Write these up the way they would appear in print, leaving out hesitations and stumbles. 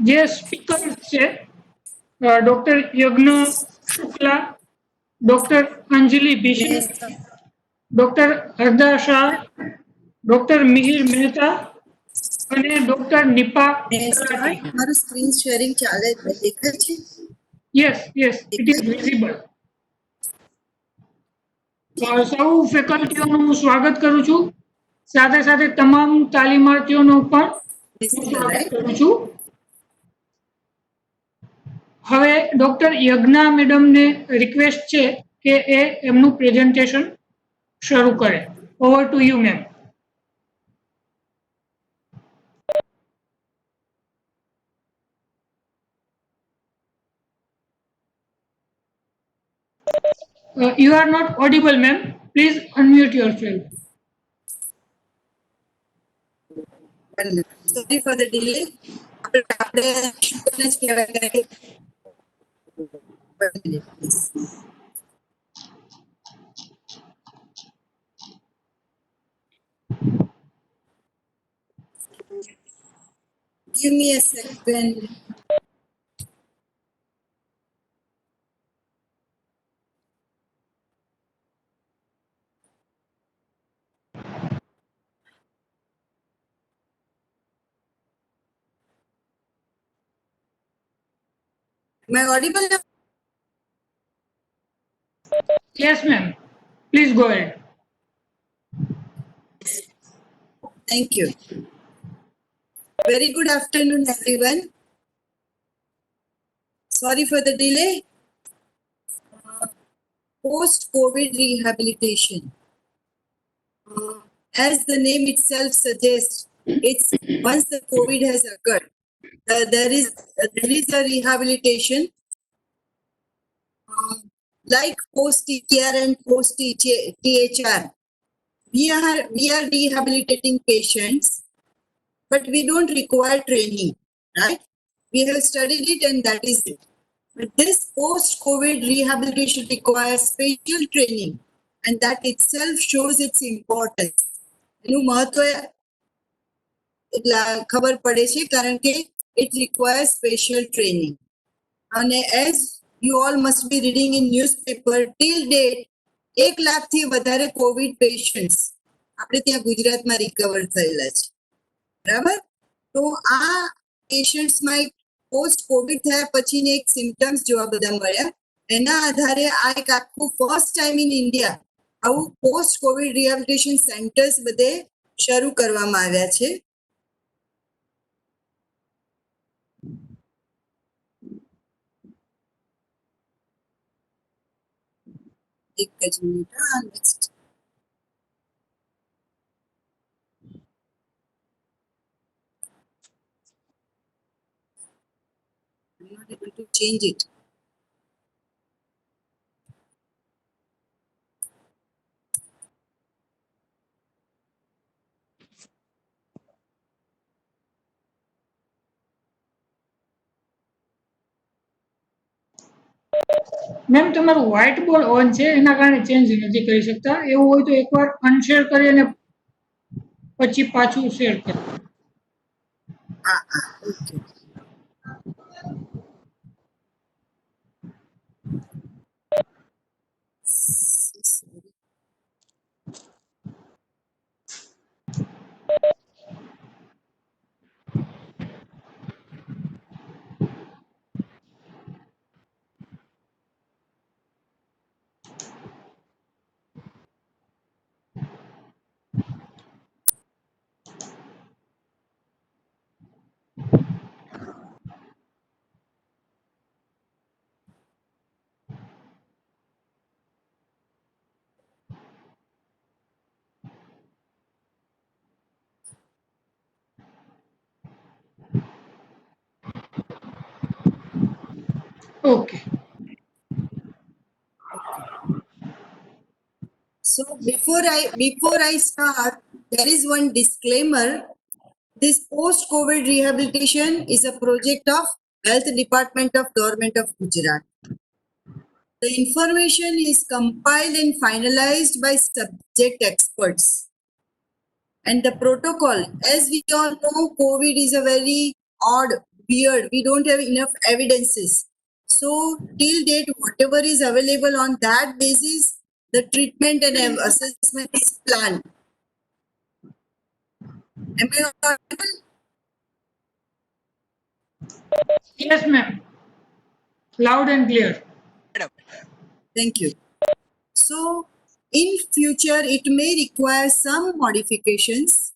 જે સ્પીકર છે ડોક્ટર યજ્ઞ શુક્લા, ડોક્ટર અંજલિ બિશ્રી, ડોક્ટર હરદા શાહ, ડોક્ટર મિહિર મહેતા અને ડોક્ટર નિપા તલાટી. મારું સ્ક્રીન શેરિંગ ચાલે દેખાય છે? Yes yes, it is visible. સૌ ફેકલ્ટીઓનું હું સ્વાગત કરું છું, સાથે સાથે તમામ તાલીમાર્થીઓનું પણ હું સ્વાગત કરું છું. હવે ડોક્ટર યજ્ઞા મેડમને રિક્વેસ્ટ છે કે એ એમનું પ્રેઝન્ટેશન શરૂ કરે. Over to you ma'am. You are not audible, ma'am. Please unmute yourself. Sorry for the delay. Give me a second. Am I audible now? Yes, ma'am. Please go ahead. Thank you. Very good afternoon, everyone. Sorry for the delay. Post-COVID rehabilitation. As the name itself suggests, it's once the COVID has occurred, there is a rehabilitation like post-TTR and post-THR. We are rehabilitating patients, but we don't require training, right? We have studied it and that is it. But this post-COVID rehabilitation requires special training, and that itself shows its importance. એનું મહત્વ ખબર પડે છે કારણ કે it requires special training. And as you all must be reading in newspaper, till date 1 લાખથી વધારે Covid patients આપણે ત્યાં ગુજરાતમાં રિકવર થયેલા છે, બરાબર? તો આ પેશન્ટ્સમાં એક પોસ્ટ કોવિડ થયા પછીની એક સિમ્પટમ્સ જોવા બધા મળ્યા. એના આધારે આ એક આખું ફર્સ્ટ ટાઈમ ઇન ઇન્ડિયા આવું પોસ્ટ કોવિડ રિહેબિલિટેશન સેન્ટર્સ બધે શરૂ કરવામાં આવ્યા છે. એક જ minute. Next. I'm not able to change it. Ma'am તમારું વ્હાઇટ બોર્ડ ઓન છે એના કારણે ચેન્જ નથી કરી શકતા. એવું હોય તો એકવાર અનશેર કરી અને પછી પાછું શેર કરો. Okay. Okay. So before I start, there is one disclaimer. This post-COVID rehabilitation is a project of Health Department of Government of Gujarat. The information is compiled and finalized by subject experts. And the protocol, as we all know, COVID is a very odd weird. We don't have enough evidences. So till date, whatever is available on that basis, the treatment and assessment is planned. Am I audible? Yes, ma'am. Loud and clear. Thank you. So in future, it may require some modifications.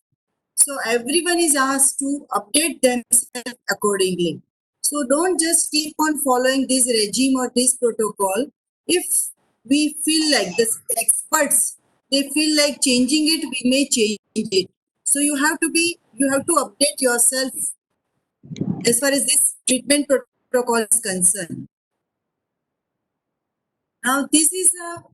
So everyone is asked to update themselves accordingly. So don't just keep on following this regime or this protocol. If we feel like the experts, they feel like changing it, we may change it. So you have to update yourself as far as this treatment protocol is concerned. Now this is a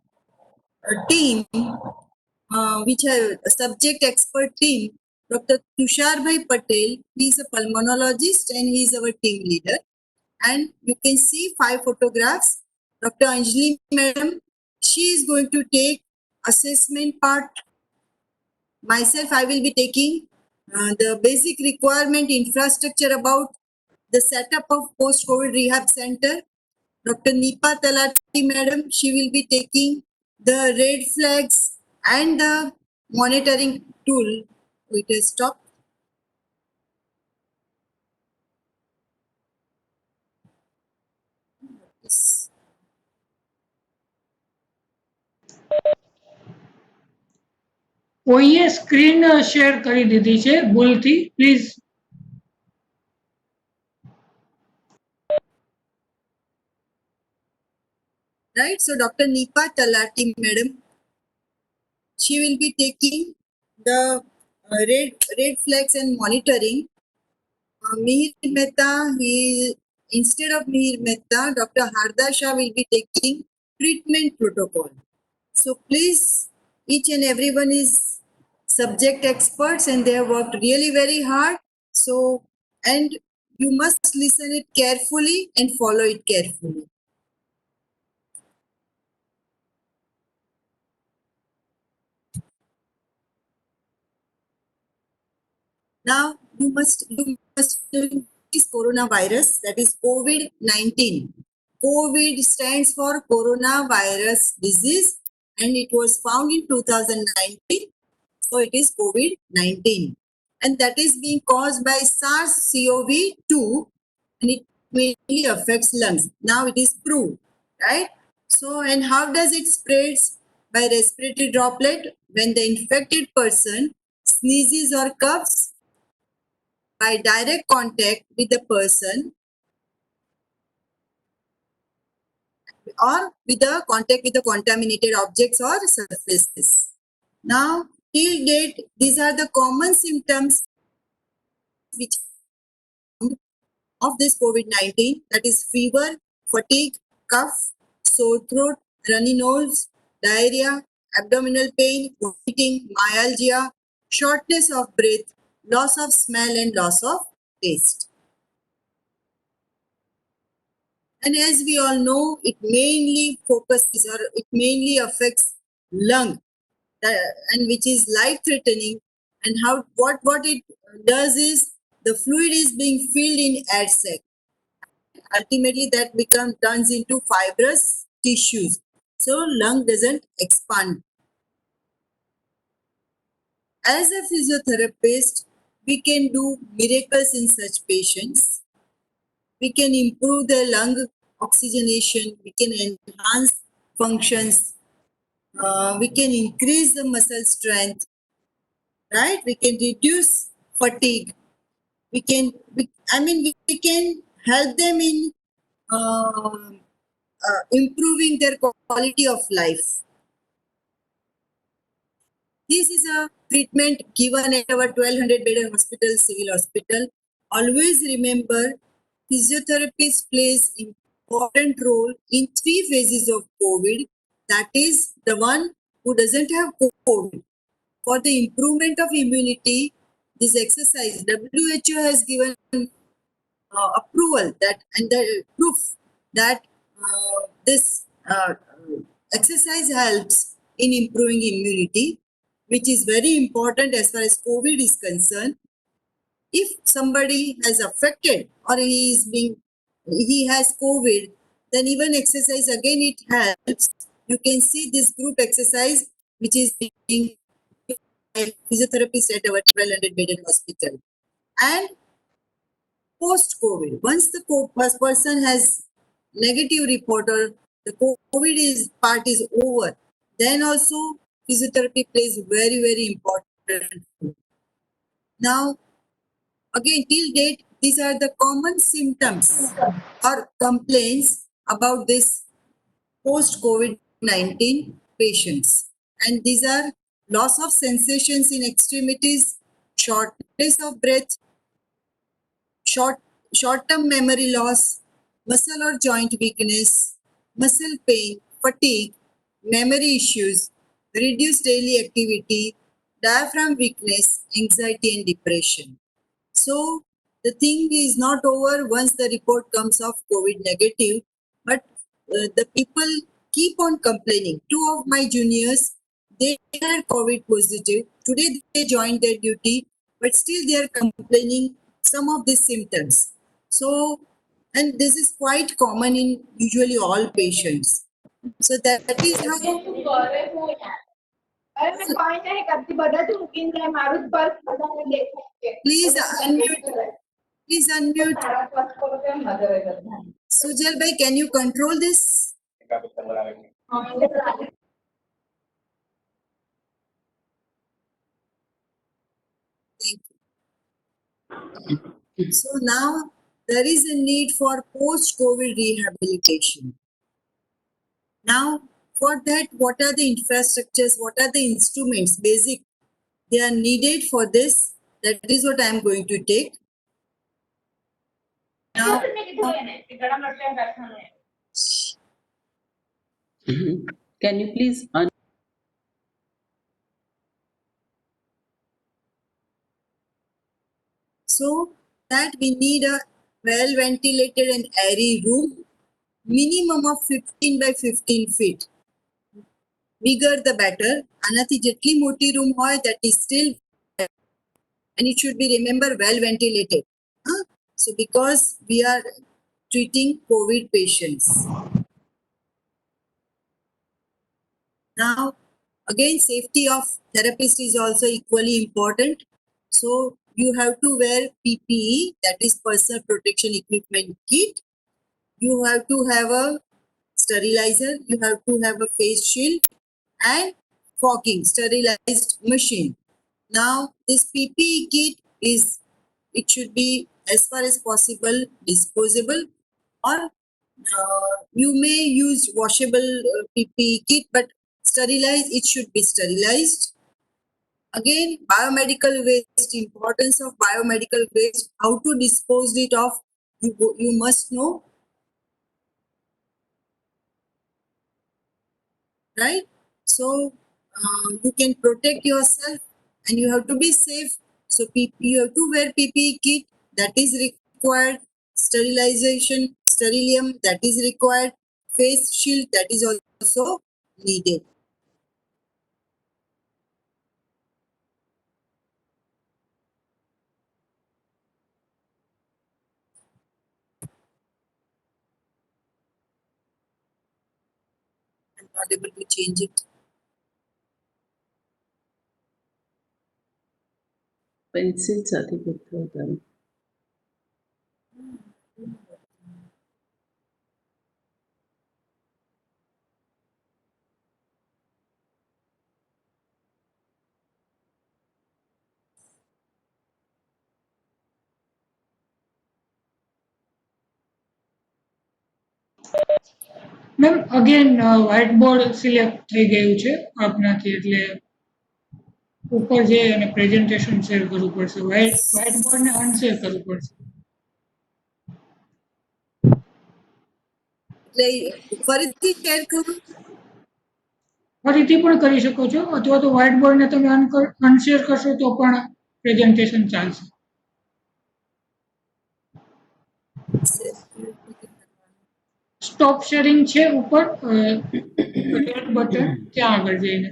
team which have a subject expert team. Dr. Tushar Bhai Patel, he is a pulmonologist and he is our team leader. And you can see 5 photographs. Dr. Anjali Madam, she is going to take assessment part. Myself, I will be taking the basic requirement infrastructure about the setup of post-COVID rehab center. Dr. Nipa Talati Madam, she will be taking the red flags and the monitoring tool. It has stopped. Yes. કોઈએ screen share કરી દીધી છે ભૂલથી, please. Right, so Dr. Nipa Talati Madam, she will be taking the red flags and monitoring. Mihir Mehta, instead of Mihir Mehta, Dr. Harda Shah will be taking treatment protocol. So please, each and everyone is subject experts and they have worked really very hard. So, and you must listen it carefully and follow it carefully. Now you must this coronavirus, that is COVID-19. COVID stands for coronavirus disease and it was found in 2019. So it is COVID-19 and that is being caused by SARS-CoV-2 and it mainly affects lungs. Now it is proved, right? So, and how does it spreads? By respiratory droplet when the infected person sneezes or coughs, by direct contact with the person or with the contact with the contaminated objects or surfaces. Now, till date, these are the common symptoms which of this COVID-19, that is fever, fatigue, cough, sore throat, runny nose, diarrhea, abdominal pain, vomiting, myalgia, shortness of breath, loss of smell and loss of taste. And as we all know, it mainly focuses or it mainly affects lung, and which is life-threatening. And what it does is the fluid is being filled in air sac. Ultimately, that turns into fibrous tissues. So lung doesn't expand. As a physiotherapist, we can do miracles in such patients. We can improve the lung oxygenation, we can enhance functions, we can increase the muscle strength, right? We can reduce fatigue. We can help them in improving their quality of life. This is a treatment given at our 1200 bedded hospital, civil hospital. Always remember, physiotherapist plays important role in 3 phases of COVID. That is the one who doesn't have COVID. For the improvement of immunity, this exercise, WHO has given approval that and the proof that this exercise helps in improving immunity, which is very important as far as COVID is concerned. if somebody has affected or he has COVID, then even exercise again it helps. You can see this group exercise which is being by physiotherapists at our 1200 bedded hospital. And post-COVID, once the person has negative report or the COVID is part is over, then also physiotherapy plays very, very important role. Now, again, till date, these are the common symptoms or complaints about this post-COVID-19 patients. And these are loss of sensations in extremities, shortness of breath, short-term memory loss, muscle or joint weakness, muscle pain, fatigue, memory issues, reduced daily activity, diaphragm weakness, anxiety and depression. So the thing is not over once the report comes of COVID negative, but the people keep on complaining. Two of my juniors, they had COVID positive. Today they joined their duty, but still they are complaining some of these symptoms. So, and this is quite common in usually all patients. So that is how. अरे मैं coin नहीं करती बता तू मुकिन है मारुत पर बता मैं देख सकते Please unmute. Please unmute. Mother Sujal bhai, can you control this? Thank you. So now there is a need for post-COVID rehabilitation. Now, for that, what are the infrastructures? What are the instruments? Basic, they are needed for this. That is what I am going to take. Now, Can you please so that we need a well ventilated and airy room, minimum of 15 by 15 feet. Bigger the better. આનાથી જેટલી મોટી room હોય that is still, and it should be remember well ventilated. Huh? So because we are treating COVID patients. Now, again, safety of therapist is also equally important. So you have to wear PPE, that is personal protection equipment kit. You have to have a sterilizer. You have to have a face shield and fogging, sterilized machine. Now, this PPE kit is, it should be as far as possible disposable, or you may use washable PPE kit, but sterilized, it should be sterilized. Again, biomedical waste, importance of biomedical waste, how to dispose it off, you must know. Right? So you can protect yourself and you have to be safe. So you have to wear PPE kit, that is required. Sterilization, sterilium, that is required. Face shield, that is also needed. I'm not able to change it. pencil સાથે કરતો હતા ma'am again white board select થઈ ગયું છે આપનાથી, એટલે ઉપર જઈ અને પ્રેઝન્ટેશન શેર કરવું પડશે. વ્હાઇટ બોર્ડને અનશેર કરવું પડશે. એટલે ફરીથી શેર કરું? ફરીથી પણ કરી શકો છો, અથવા તો વ્હાઇટ બોર્ડને તમે અનશેર કરશો તો પણ પ્રેઝન્ટેશન ચાલશે. સ્ટોપ શેરિંગ છે ઉપર રેડ બટન, ત્યાં આગળ જઈને.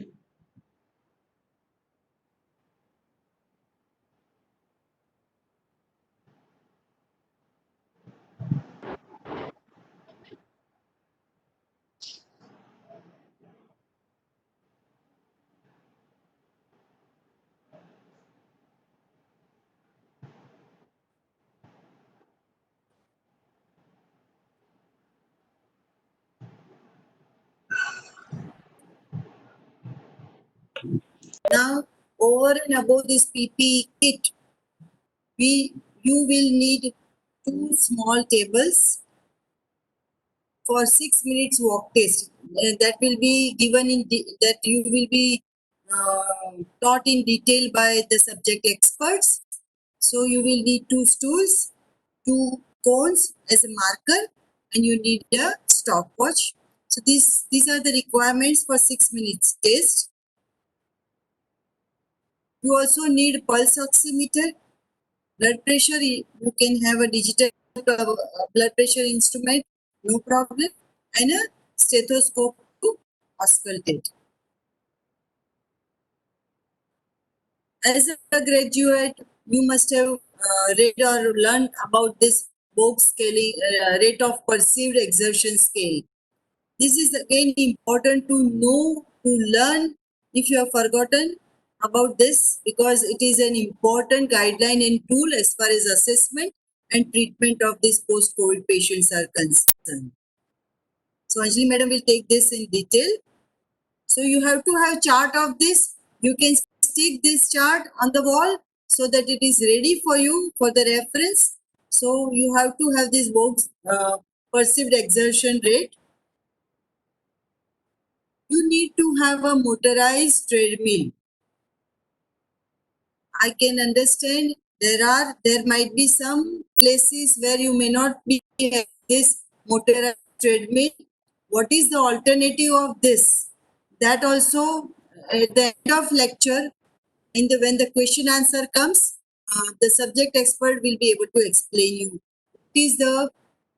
Now, over and above this PPE kit, you will need 2 small tables for 6 minutes walk test. That will be given that you will be taught in detail by the subject experts. So you will need 2 stools, 2 cones as a marker, and you need a stopwatch. So these are the requirements for 6 minutes test. You also need pulse oximeter, blood pressure. You can have a digital blood pressure instrument, no problem, and a stethoscope to auscultate. As a graduate, you must have read or learned about this Vogue scaling, rate of perceived exertion scale. This is again important to know, to learn if you have forgotten about this, because it is an important guideline and tool as far as assessment and treatment of these post-COVID patients are concerned. So Anjali madam will take this in detail. So you have to have chart of this. You can stick this chart on the wall so that it is ready for you for the reference. So you have to have this box perceived exertion rate. You need to have a motorized treadmill. I can understand there might be some places where you may not be having this motorized treadmill. What is the alternative of this? That also at the end of lecture, when the question answer comes, the subject expert will be able to explain you what is the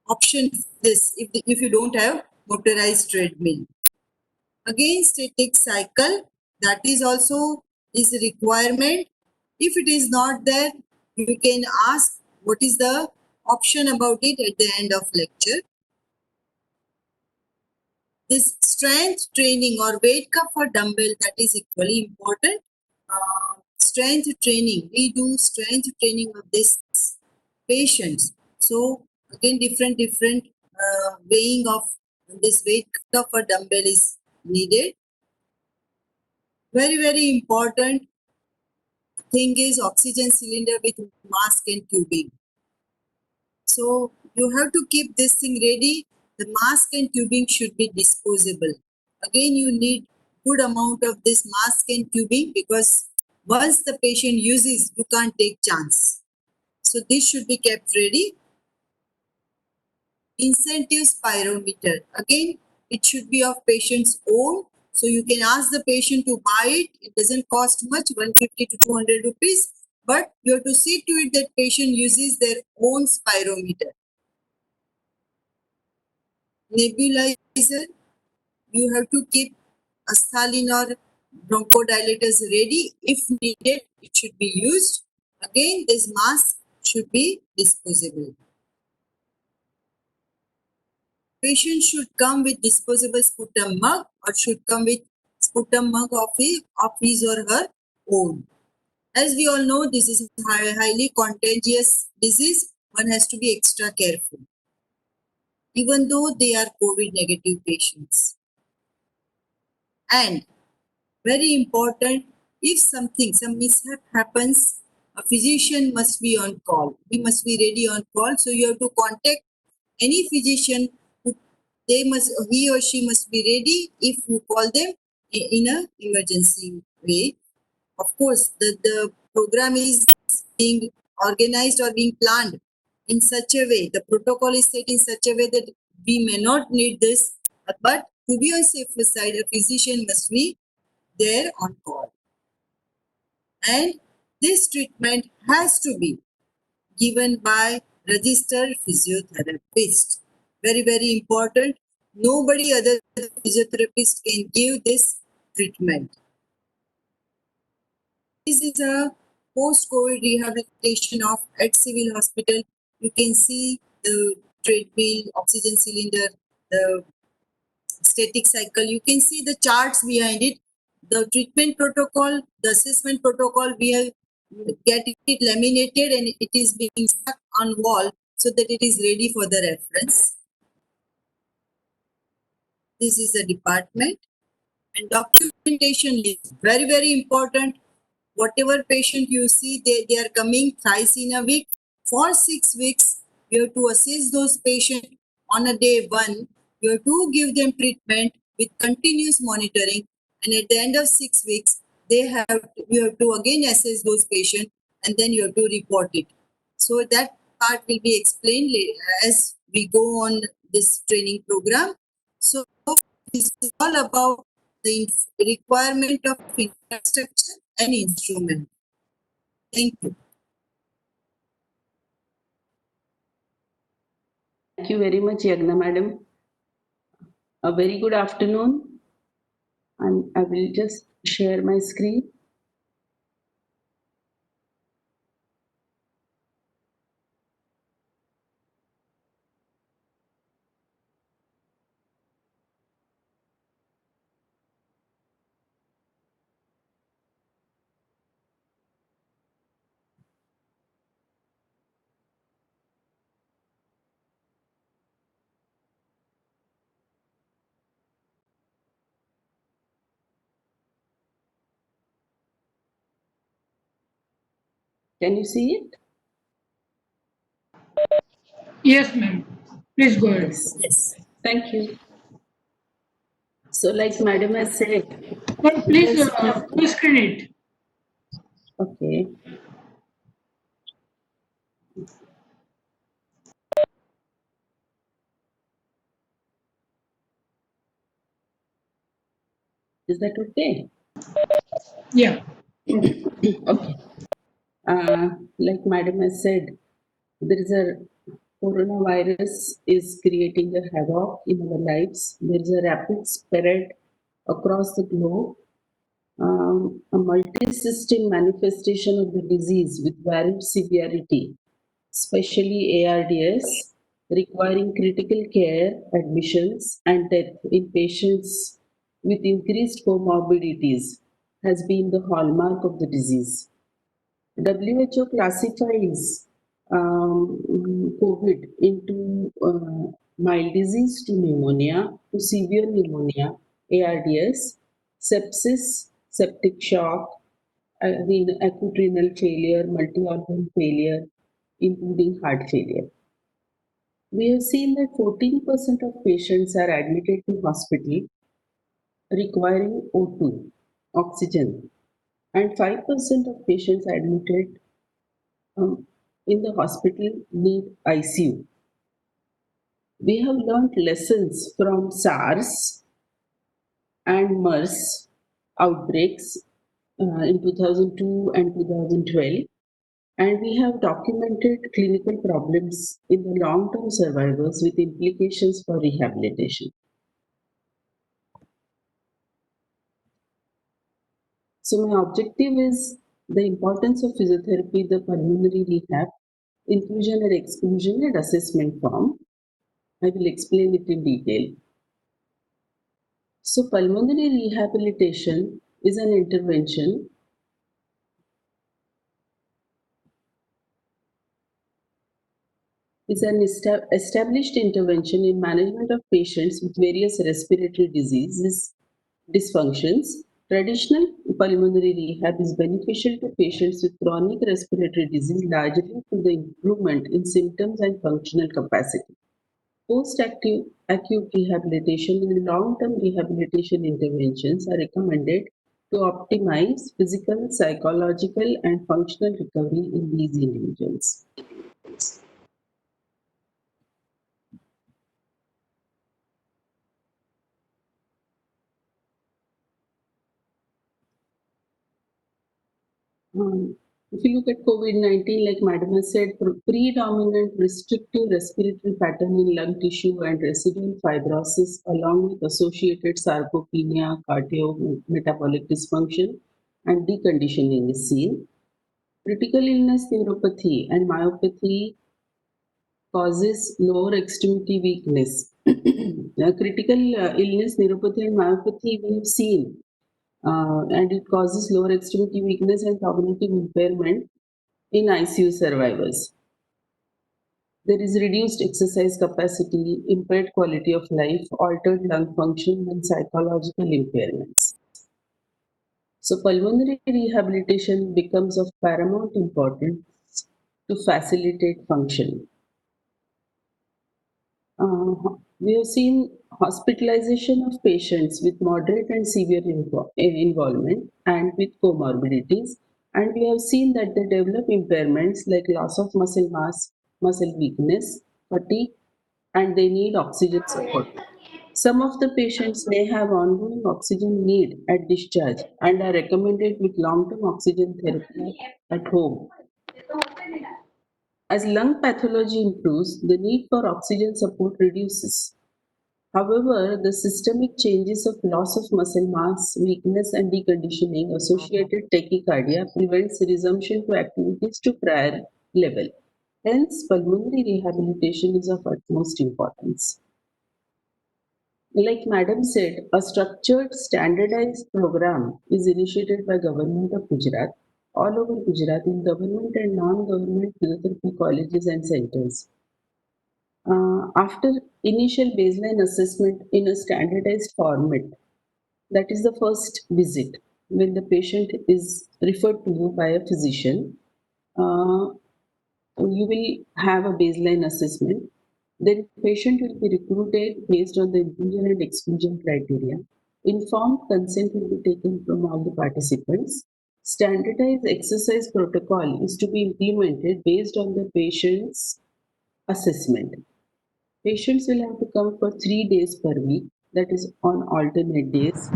option for this if you don't have motorized treadmill. Again, static cycle, that is also is a requirement. If it is not there, you can ask what is the option about it at the end of lecture. This strength training or weight cuff or dumbbell, that is equally important. Strength training, we do strength training of these patients. So again, different weighing of this weight cuff or dumbbell is needed. Very important thing is oxygen cylinder with mask and tubing. So you have to keep this thing ready. The mask and tubing should be disposable. Again, you need good amount of this mask and tubing, because once the patient uses, you can't take chance. So this should be kept ready. Incentive spirometer. Again, it should be of patient's own. So you can ask the patient to buy it. It doesn't cost much, 150 to 200 rupees. But you have to see to it that patient uses their own spirometer. Nebulizer, you have to keep asthalin or bronchodilators ready. If needed, it should be used. Again, this mask should be disposable. Patient should come with disposable sputum mug or should come with sputum mug of his or her own. As we all know, this is a highly contagious disease. One has to be extra careful, even though they are COVID negative patients. And very important, if some mishap happens, a physician must be on call. We must be ready on call. So you have to contact any physician. He or she must be ready if you call them in an emergency way. Of course, the program is being organized or being planned in such a way, the protocol is set in such a way that we may not need this, but to be on safer side, a physician must be there on call. And this treatment has to be given by registered physiotherapist. Very important. Nobody other than physiotherapist can give this treatment. This is a post-COVID rehabilitation of at civil hospital. You can see the treadmill, oxygen cylinder, the static cycle. You can see the charts behind it. The treatment protocol, the assessment protocol, we have get it laminated and it is being stuck on wall so that it is ready for the reference. This is the department. And documentation is very, very important. Whatever patient you see, they are coming thrice in a week. For 6 weeks, you have to assess those patients. On a day 1, you have to give them treatment with continuous monitoring. And at the end of 6 weeks, you have to again assess those patients, and then you have to report it. So that part will be explained as we go on this training program. So this is all about the requirement of infrastructure and instrument. Thank you. Thank you very much, Yagna madam. A very good afternoon. And I will just share my screen. Can you see it? Yes, ma'am. Please go ahead. Yes. Thank you. So like madam has said, But please full screen it. okay. Is that okay? Yeah. Okay. Like madam has said, there is a coronavirus is creating a havoc in our lives. There is a rapid spread across the globe. A multi-system manifestation of the disease with varied severity, especially ARDS, requiring critical care, admissions, and death in patients with increased comorbidities, has been the hallmark of the disease. WHO classifies COVID into mild disease to pneumonia, to severe pneumonia, ARDS, sepsis, septic shock, acute renal failure, multi-organ failure, including heart failure. We have seen that 14% of patients are admitted to hospital requiring O2, oxygen, and 5% of patients admitted in the hospital need ICU. We have learned lessons from SARS and MERS outbreaks in 2002 and 2012, and we have documented clinical problems in the long-term survivors with implications for rehabilitation. So my objective is the importance of physiotherapy, the pulmonary rehab, inclusion and exclusion and assessment form. I will explain it in detail. So pulmonary rehabilitation is an intervention established intervention in management of patients with various respiratory diseases, dysfunctions. Traditional pulmonary rehab is beneficial to patients with chronic respiratory disease largely through the improvement in symptoms and functional capacity. Post-acute rehabilitation and long-term rehabilitation interventions are recommended to optimize physical, psychological, and functional recovery in these individuals. If you look at COVID-19, like Madam has said, predominant restrictive respiratory pattern in lung tissue and residual fibrosis along with associated sarcopenia, cardiometabolic dysfunction and deconditioning is seen. Critical illness neuropathy and myopathy causes lower extremity weakness. Critical illness neuropathy and myopathy we have seen and it causes lower extremity weakness and cognitive impairment in ICU survivors. There is reduced exercise capacity, impaired quality of life, altered lung function, and psychological impairments. So pulmonary rehabilitation becomes of paramount importance to facilitate function. We have seen hospitalization of patients with moderate and severe involvement and with comorbidities, and we have seen that they develop impairments like loss of muscle mass, muscle weakness, fatigue, and they need oxygen support. Some of the patients may have ongoing oxygen need at discharge and are recommended with long-term oxygen therapy at home. As lung pathology improves, the need for oxygen support reduces. However, the systemic changes of loss of muscle mass, weakness, and deconditioning associated tachycardia prevents resumption to activities to prior level. Hence, pulmonary rehabilitation is of utmost importance. Like Madam said, a structured, standardized program is initiated by Government of Gujarat all over Gujarat in government and non-government physiotherapy colleges and centers. After initial baseline assessment in a standardized format, that is the first visit when the patient is referred to you by a physician, you will have a baseline assessment. Then patient will be recruited based on the inclusion and exclusion criteria. Informed consent will be taken from all the participants. Standardized exercise protocol is to be implemented based on the patient's assessment. Patients will have to come for 3 days per week, that is on alternate days,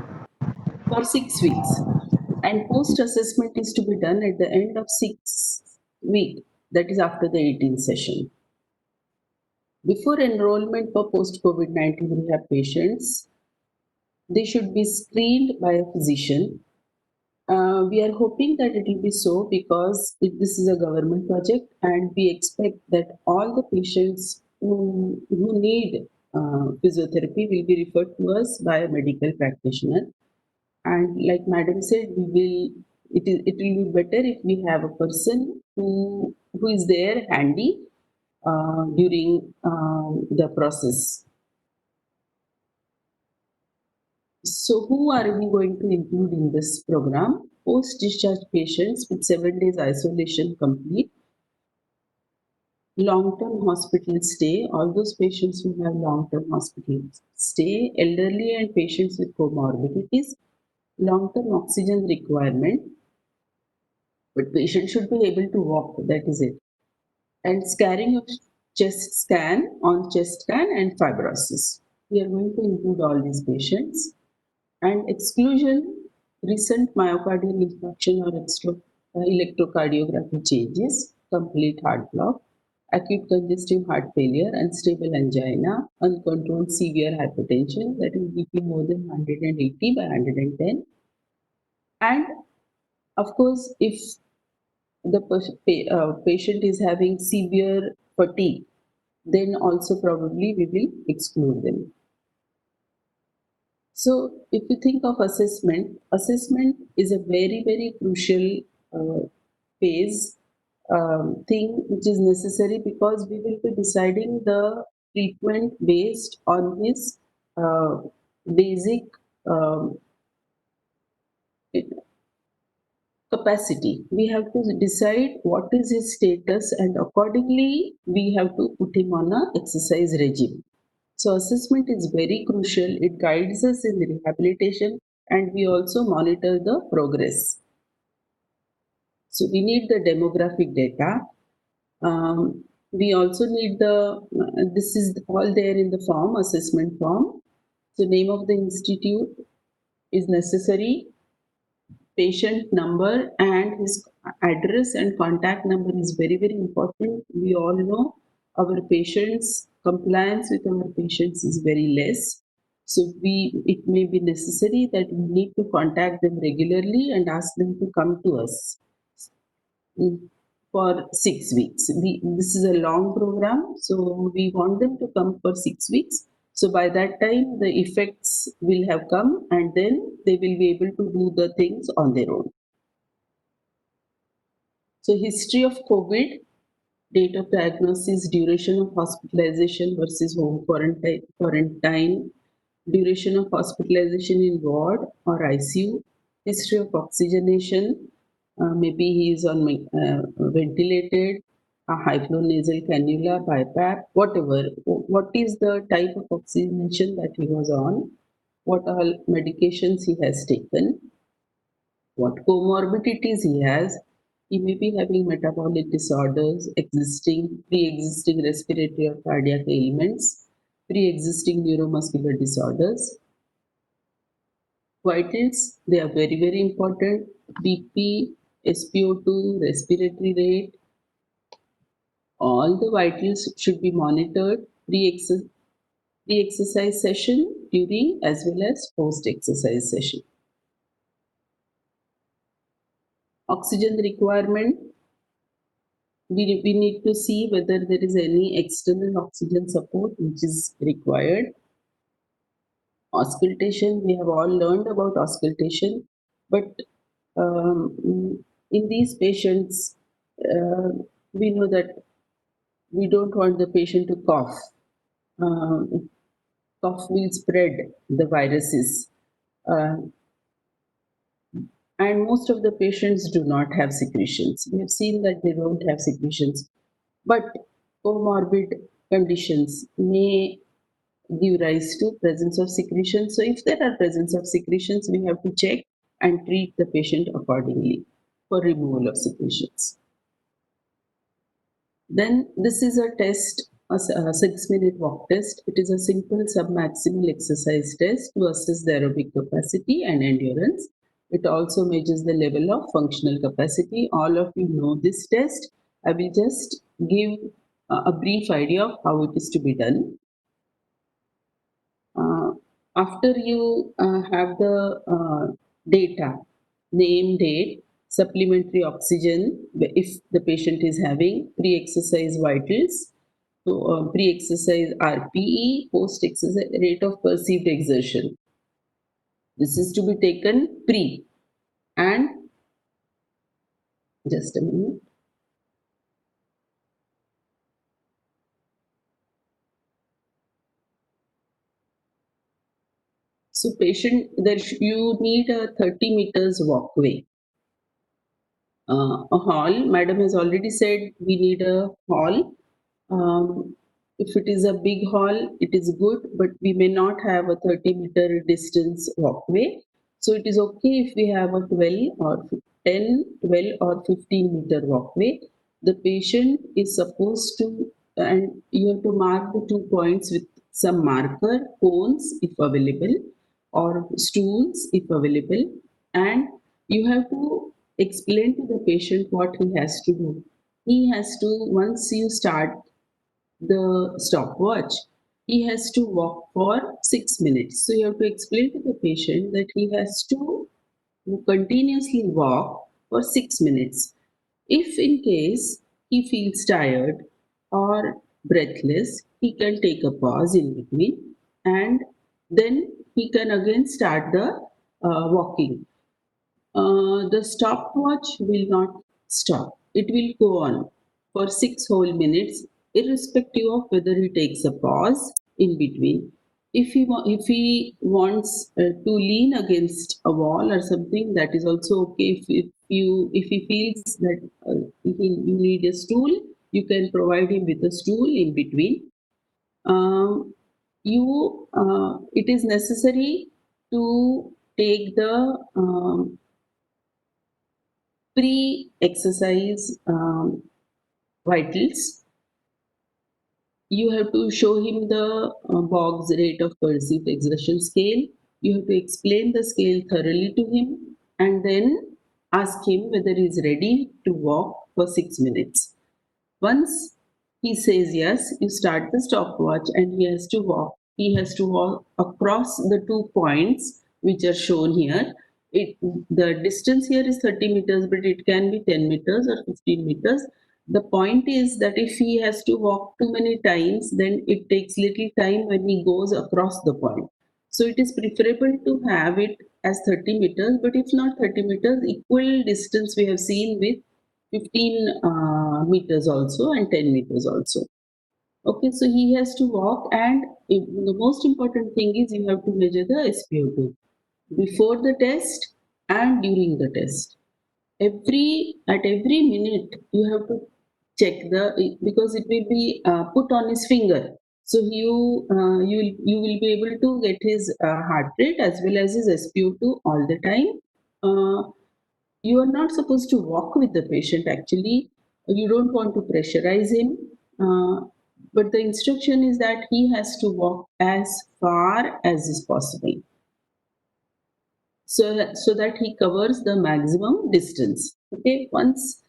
for 6 weeks. And post-assessment is to be done at the end of 6 week, that is after the 18th session. Before enrollment for post-COVID-19 rehab patients, they should be screened by a physician. We are hoping that it will be so because this is a government project and we expect that all the patients who need physiotherapy will be referred to us by a medical practitioner. And like Madam said, it will be better if we have a person who is there handy during the process. So who are we going to include in this program? Post-discharge patients with 7 days isolation complete, long-term hospital stay, all those patients who have long-term hospital stay, elderly and patients with comorbidities, long-term oxygen requirement, but patient should be able to walk, that is it. And scarring of chest scan on chest scan and fibrosis. We are going to include all these patients. And exclusion, recent myocardial infarction or electrocardiography changes, complete heart block, acute congestive heart failure, unstable angina, uncontrolled severe hypertension, that is BP more than 180 by 110. And of course, if the patient is having severe fatigue, then also probably we will exclude them. So if you think of assessment is a very, very crucial phase thing which is necessary because we will be deciding the treatment based on his basic capacity. We have to decide what is his status and accordingly we have to put him on an exercise regime. So assessment is very crucial. It guides us in the rehabilitation and we also monitor the progress. So we need the demographic data. We also need this is all there in the form, assessment form. So name of the institute is necessary. Patient number and his address and contact number is very, very important. We all know our patients, compliance with our patients is very less. So it may be necessary that we need to contact them regularly and ask them to come to us for 6 weeks. This is a long program, so we want them to come for 6 weeks. So by that time, the effects will have come and then they will be able to do the things on their own. So history of COVID, date of diagnosis, duration of hospitalization versus home quarantine, duration of hospitalization in ward or ICU, history of oxygenation, maybe he is on ventilated, a high flow nasal cannula, BiPAP, whatever. What is the type of oxygenation that he was on? What all medications he has taken? What comorbidities he has? He may be having metabolic disorders, pre-existing respiratory or cardiac ailments, pre-existing neuromuscular disorders. Vitals, they are very, very important. BP, SpO2, respiratory rate, all the vitals should be monitored pre-exercise session, during, as well as post-exercise session. Oxygen requirement, we need to see whether there is any external oxygen support which is required. Auscultation, we have all learned about auscultation, but in these patients, we know that we don't want the patient to cough. Cough will spread the viruses. And most of the patients do not have secretions. We have seen that they don't have secretions, but comorbid conditions may give rise to presence of secretions. So if there are presence of secretions, we have to check and treat the patient accordingly for removal of secretions. Then this is a test, a 6-minute walk test. It is a simple submaximal exercise test to assess the aerobic capacity and endurance. It also measures the level of functional capacity. All of you know this test. I will just give a brief idea of how it is to be done. After you have the data, name, date, supplementary oxygen, if the patient is having pre-exercise vitals, so pre-exercise RPE, post-exercise rate of perceived exertion. This is to be taken pre, and just a minute. So patient, you need a 30 meters walkway. A hall, madam has already said we need a hall. If it is a big hall, it is good, but we may not have a 30-meter distance walkway. So it is okay if we have a 12 or 10, 12 or 15-meter walkway. The patient is supposed to, and you have to mark the 2 points with some marker, cones if available, or stools if available, and you have to explain to the patient what he has to do. He has to, once you start the stopwatch, he has to walk for 6 minutes. So you have to explain to the patient that he has to continuously walk for 6 minutes. If in case he feels tired or breathless, he can take a pause in between, and then he can again start the walking. The stopwatch will not stop. It will go on for 6 whole minutes, irrespective of whether he takes a pause in between. If he wants to lean against a wall or something, that is also okay. If he feels that you need a stool, you can provide him with a stool in between. It is necessary to take the pre-exercise vitals. You have to show him the Boggs rate of perceived exertion scale. You have to explain the scale thoroughly to him, and then ask him whether he is ready to walk for 6 minutes. Once he says yes, you start the stopwatch, and he has to walk. He has to walk across the 2 points which are shown here. The distance here is 30 meters, but it can be 10 meters or 15 meters. The point is that if he has to walk too many times, then it takes little time when he goes across the point. So it is preferable to have it as 30 meters, but if not 30 meters, equal distance we have seen with 15 meters also and 10 meters also. Okay, so he has to walk, and the most important thing is you have to measure the SpO2 before the test and during the test. At every minute you have to check because it will be put on his finger. So you will be able to get his heart rate as well as his SpO2 all the time. You are not supposed to walk with the patient actually. You don't want to pressurize him. But the instruction is that he has to walk as far as is possible, so that he covers the maximum distance. Okay, once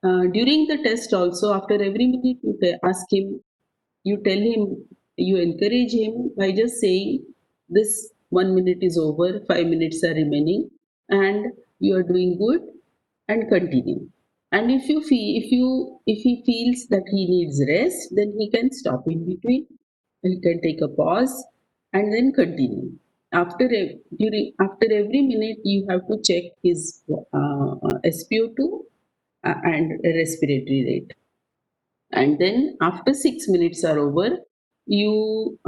during the test also, after every minute you ask him, you tell him, you encourage him by just saying, this 1 minute is over, 5 minutes are remaining, and you are doing good, and continue. And if he feels that he needs rest, then he can stop in between. He can take a pause and then continue. After every minute, you have to check his SpO2 and respiratory rate. And then after 6 minutes are over, you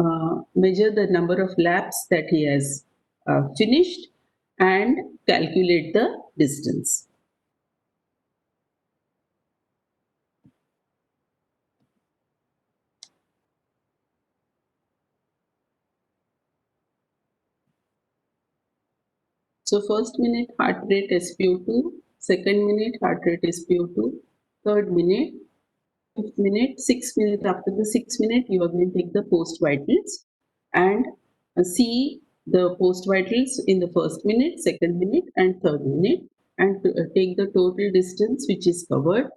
measure the number of laps that he has finished and calculate the distance. So first minute heart rate SpO2, second minute heart rate SpO2, third minute, fifth minute, 6 minutes. After the 6 minute, you are going to take the post vitals and see the post vitals in the first minute, second minute, and third minute, and take the total distance which is covered,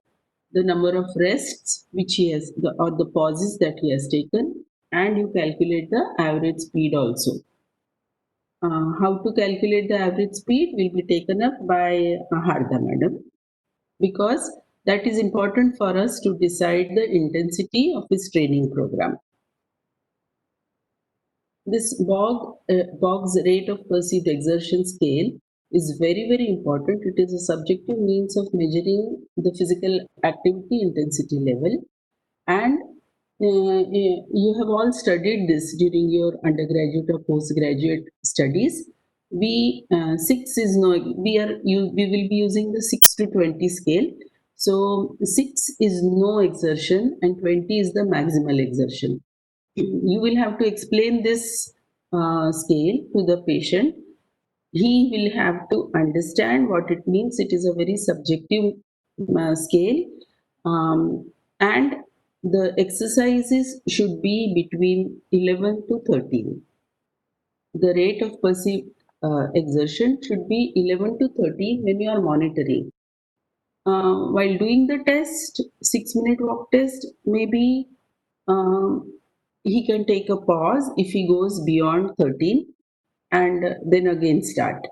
the number of rests which he has, or the pauses that he has taken, and you calculate the average speed also. How to calculate the average speed will be taken up by Harda madam, because that is important for us to decide the intensity of his training program. This Bog's rate of perceived exertion scale is very, very important. It is a subjective means of measuring the physical activity intensity level, and you have all studied this during your undergraduate or postgraduate studies. We will be using the 6 to 20 scale. So 6 is no exertion and 20 is the maximal exertion. You will have to explain this scale to the patient. He will have to understand what it means. It is a very subjective scale, and the exercises should be between 11 to 13. The rate of perceived exertion should be 11 to 13 when you are monitoring. While doing the test, 6 minute walk test, maybe he can take a pause if he goes beyond 13 and then again start.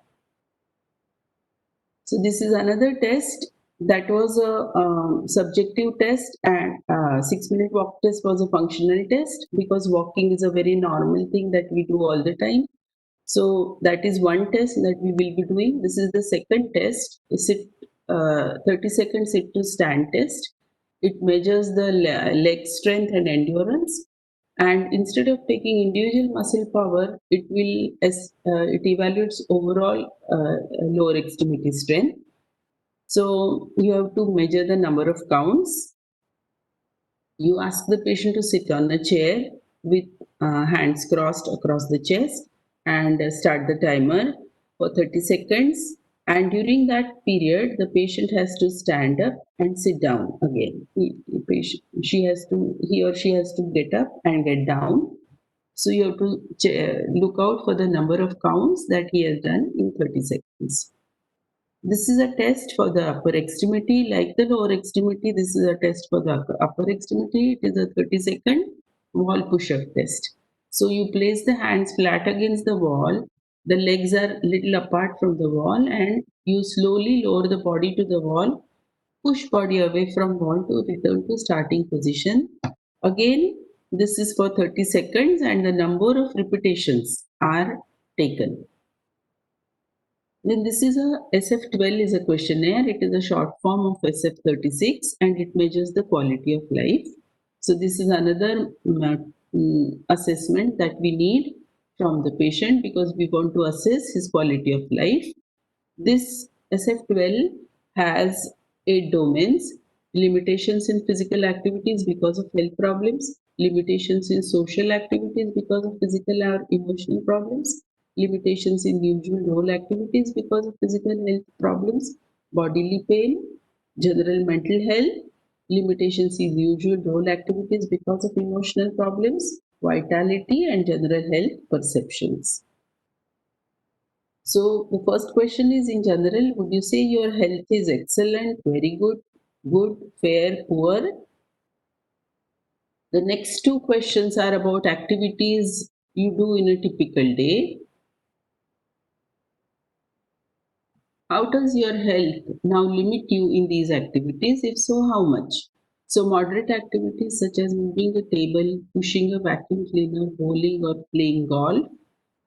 So this is another test that was a subjective test, and 6 minute walk test was a functional test, because walking is a very normal thing that we do all the time. So that is one test that we will be doing. This is the second test, 30-second sit to stand test. It measures the leg strength and endurance. And instead of taking individual muscle power, it evaluates overall lower extremity strength. So you have to measure the number of counts. You ask the patient to sit on a chair with hands crossed across the chest and start the timer for 30 seconds. And during that period, the patient has to stand up and sit down again. He or she has to get up and get down. So you have to look out for the number of counts that he has done in 30 seconds. This is a test for the upper extremity. Like the lower extremity, this is a test for the upper extremity. It is a 30-second wall push-up test. So you place the hands flat against the wall. The legs are little apart from the wall, and you slowly lower the body to the wall. Push body away from wall to return to starting position. Again, this is for 30 seconds, and the number of repetitions are taken. Then this is a SF12 is a questionnaire. It is a short form of SF36, and it measures the quality of life. So this is another assessment that we need from the patient, because we want to assess his quality of life. This SF12 has 8 domains: limitations in physical activities because of health problems, limitations in social activities because of physical or emotional problems, limitations in usual role activities because of physical health problems, bodily pain, general mental health, limitations in usual role activities because of emotional problems, vitality, and general health perceptions. So the first question is, in general, would you say your health is excellent, very good, good, fair, poor? The next two questions are about activities you do in a typical day. How does your health now limit you in these activities? If so, how much? So moderate activities such as moving a table, pushing a vacuum cleaner, bowling or playing golf.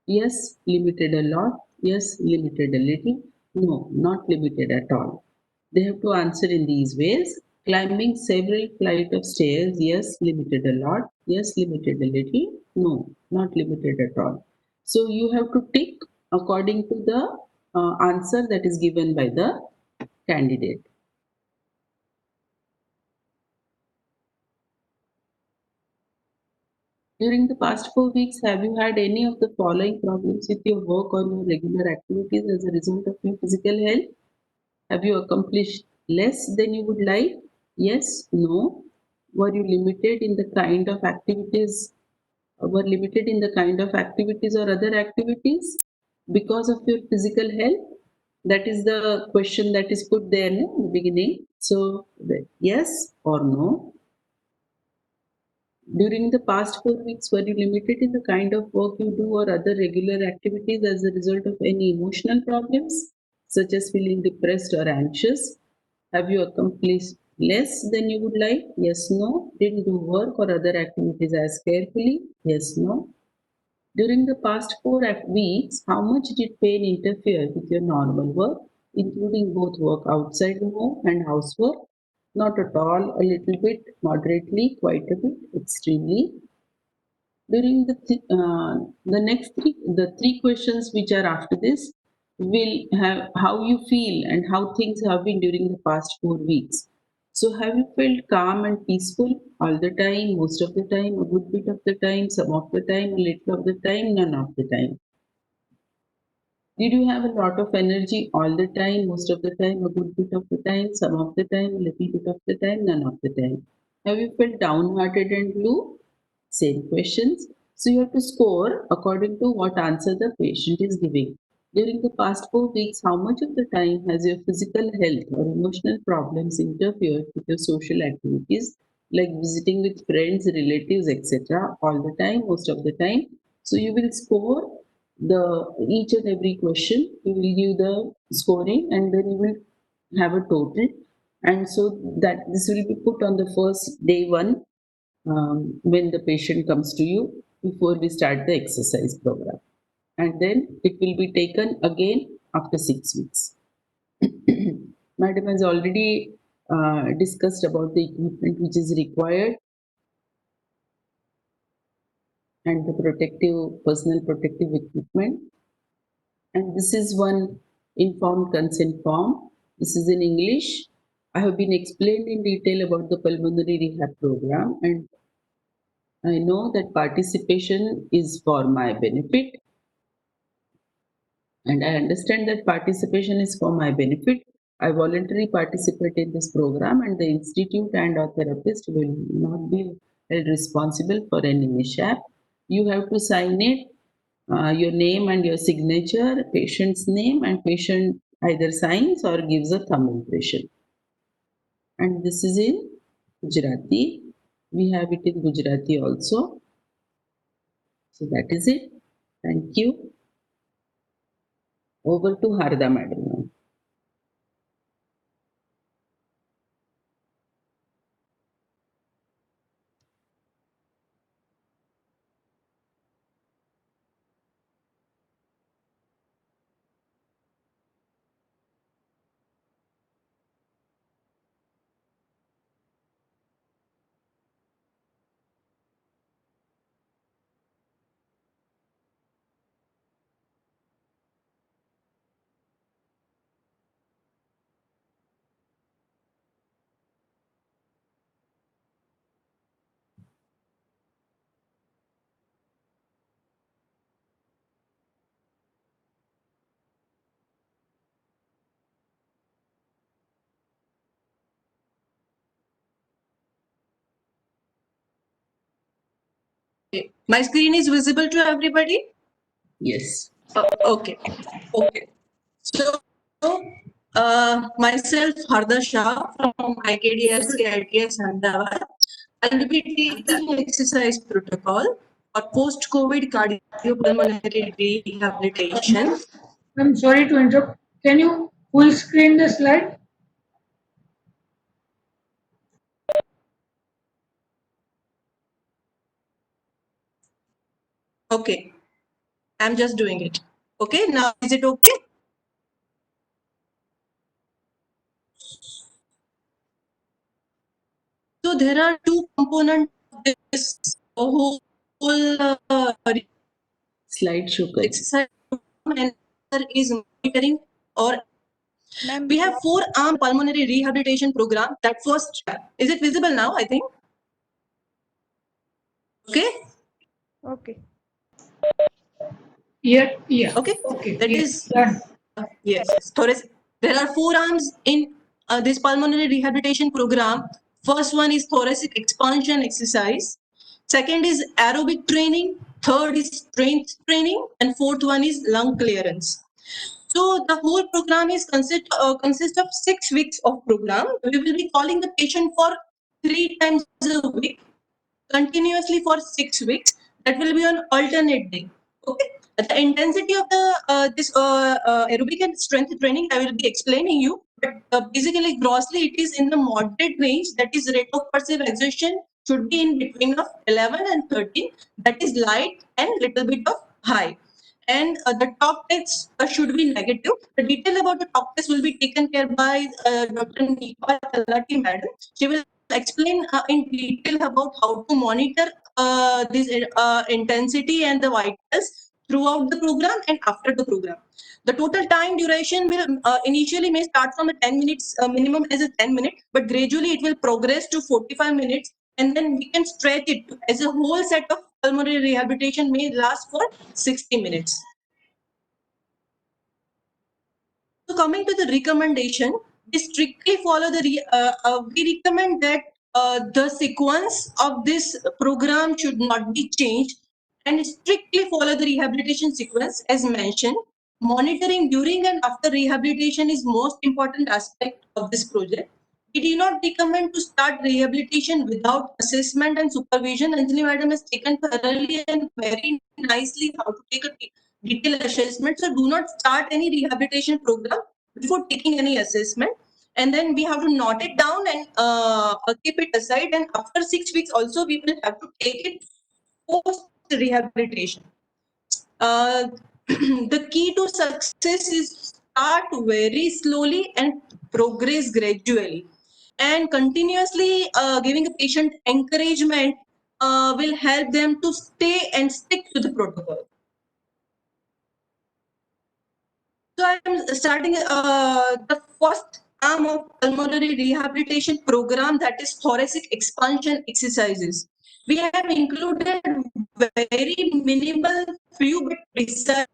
Yes, limited a lot. Yes, limited a little. No, not limited at all. They have to answer in these ways. Climbing several flight of stairs. Yes, limited a lot. Yes, limited a little. No, not limited at all. So you have to tick according to the answer that is given by the candidate. During the past 4 weeks, have you had any of the following problems with your work or your regular activities as a result of your physical health? Have you accomplished less than you would like? Yes, no. Were you limited in the kind of activities? Were limited in the kind of activities or other activities because of your physical health? That is the question that is put there in the beginning. So, yes or no. During the past 4 weeks, were you limited in the kind of work you do or other regular activities as a result of any emotional problems, such as feeling depressed or anxious? Have you accomplished less than you would like? Yes, no. Didn't do work or other activities as carefully? Yes, no. During the past 4 weeks, how much did pain interfere with your normal work, including both work outside the home and housework? Not at all, a little bit, moderately, quite a bit, extremely. During the next the three questions which are after this will have how you feel and how things have been during the past 4 weeks. So have you felt calm and peaceful all the time, most of the time, a good bit of the time, some of the time, a little of the time, none of the time? Did you have a lot of energy all the time, most of the time, a good bit of the time, some of the time, a little bit of the time, none of the time? Have you felt downhearted and blue? Same questions. So you have to score according to what answer the patient is giving. During the past 4 weeks, how much of the time has your physical health or emotional problems interfered with your social activities, like visiting with friends, relatives, etc., all the time, most of the time? So you will score the each and every question. You will give the scoring, and then you will have a total. And so that this will be put on the first day one when the patient comes to you before we start the exercise program. And then it will be taken again after 6 weeks. Madam has already discussed about the equipment which is required and the personal protective equipment. And this is one informed consent form. This is in English. I have been explained in detail about the pulmonary rehab program, and I know that participation is for my benefit, and I understand that participation is for my benefit. I voluntarily participate in this program, and the institute and our therapist will not be held responsible for any mishap. You have to sign it, your name and your signature, patient's name, and patient either signs or gives a thumb impression. And this is in Gujarati. We have it in Gujarati also. So that is it. Thank you. Over to Harda madam now. My screen is visible to everybody? Yes. Okay. Okay. So, myself, Harda Shah from IKDS KITS Ahmedabad. I will be teaching exercise protocol for post-COVID cardiopulmonary rehabilitation. I'm sorry to interrupt. Can you full screen the slide? Okay. I'm just doing it. Okay. Now, is it okay? So there are two components of this whole Slideshow kar. exercise program, and another is monitoring or we have 4-arm pulmonary rehabilitation program. That first, is it visible now? I think. Okay. Okay. Yeah, yeah. Okay. Okay. That Yeah. is Done. yes. Thoracic. There are 4 arms in this pulmonary rehabilitation program. First one is thoracic expansion exercise. Second is aerobic training. Third is strength training, and fourth one is lung clearance. So the whole program is consist of 6 weeks of program. We will be calling the patient for 3 times a week, continuously for 6 weeks. That will be on alternate day. Okay. The intensity of the this aerobic and strength training I will be explaining you. But basically, grossly, it is in the moderate range. That is rate of perceived exertion should be in between of 11 and 13. That is light and little bit of high. And the talk tests should be negative. The detail about the talk test will be taken care by Dr. Nipa Talati madam. She will explain in detail about how to monitor this intensity and the vitals throughout the program and after the program. The total time duration will initially may start from a 10 minutes minimum as a 10 minute, but gradually it will progress to 45 minutes, and then we can stretch it as a whole set of pulmonary rehabilitation may last for 60 minutes. So coming to the recommendation, we strictly follow we recommend that the sequence of this program should not be changed and strictly follow the rehabilitation sequence as mentioned. Monitoring during and after rehabilitation is most important aspect of this project. We do not recommend to start rehabilitation without assessment and supervision. Anjali madam has taken thoroughly and very nicely how to take a detailed assessment. So do not start any rehabilitation program before taking any assessment. And then we have to note it down and keep it aside. And after 6 weeks also, we will have to take it post rehabilitation. The key to success is start very slowly and progress gradually. And continuously giving a patient encouragement will help them to stay and stick to the protocol. So I'm starting the first arm of pulmonary rehabilitation program, that is thoracic expansion exercises. We have included very minimal few but precise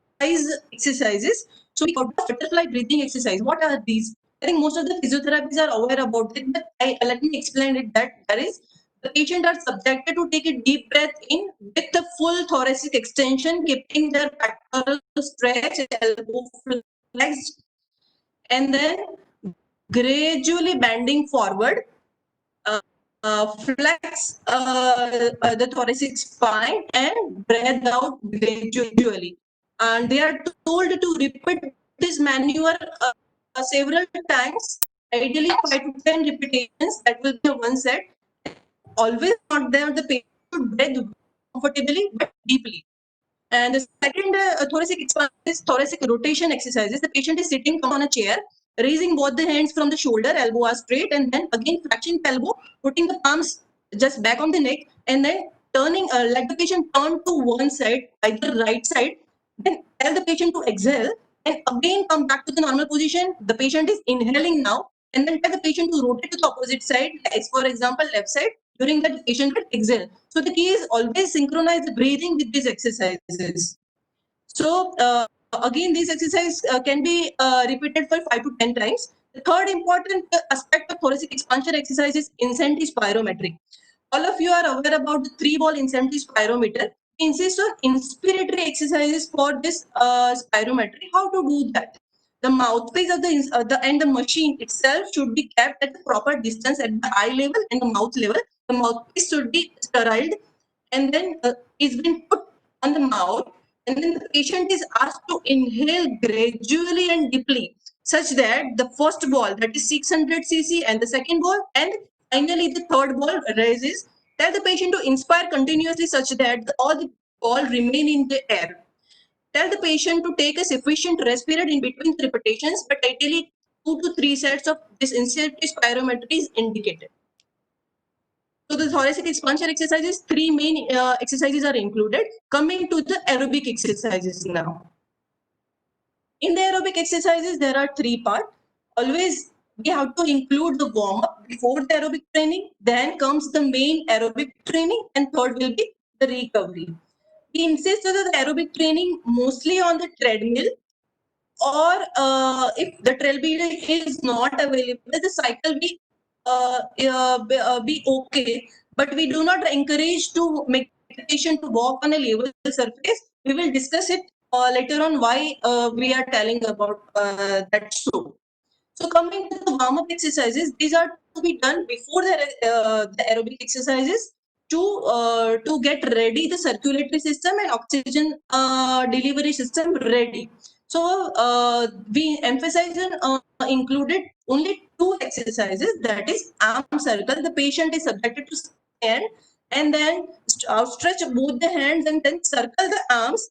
exercises. So we got the butterfly breathing exercise. What are these? I think most of the physiotherapists are aware about it, but let me explain it. That there is the patient are subjected to take a deep breath in with the full thoracic extension, keeping their pectoral stretch, elbow flexed, and then gradually bending forward. Flex the thoracic spine and breathe out gradually. And they are told to repeat this maneuver several times, ideally 5 to 10 repetitions. That will be one set. Always not there, the patient should breathe comfortably but deeply. And the second thoracic expansion is thoracic rotation exercises. The patient is sitting on a chair, raising both the hands from the shoulder, elbow are straight, and then again flexing the elbow, putting the palms just back on the neck, and then turning, let the patient turn to one side, either right side, then tell the patient to exhale, and again come back to the normal position. The patient is inhaling now, and then tell the patient to rotate to the opposite side, like for example, left side. During that, the patient will exhale. So the key is always synchronize the breathing with these exercises. So again, these exercises can be repeated for 5 to 10 times. The third important aspect of thoracic expansion exercise is incenti spirometry. all of you are aware about the 3-ball incentive spirometer. We insist on inspiratory exercises for this spirometry. How to do that? The mouthpiece of the machine itself should be kept at the proper distance at the eye level and the mouth level. The mouthpiece should be steriled and then it's been put on the mouth, and then the patient is asked to inhale gradually and deeply, such that the first ball, that is 600 cc, and the second ball, and finally the third ball rises. Tell the patient to inspire continuously such that all the ball remain in the air. Tell the patient to take a sufficient rest period in between the repetitions, but ideally 2 to 3 sets of this incentive spirometry is indicated. So the thoracic expansion exercises, 3 main exercises are included. Coming to the aerobic exercises now. In the aerobic exercises, there are 3 parts. Always we have to include the warm-up before the aerobic training. Then comes the main aerobic training, and third will be the recovery. We insist on the aerobic training mostly on the treadmill, or if the treadmill is not available, the cycle be okay, but we do not encourage to make the patient to walk on a level surface. We will discuss it later on why we are telling about that. So coming to the warm-up exercises, these are to be done before the aerobic exercises to get ready the circulatory system and oxygen delivery system ready. So we emphasize on included only 2 exercises, that is arm circle. The patient is subjected to stand and then outstretch both the hands and then circle the arms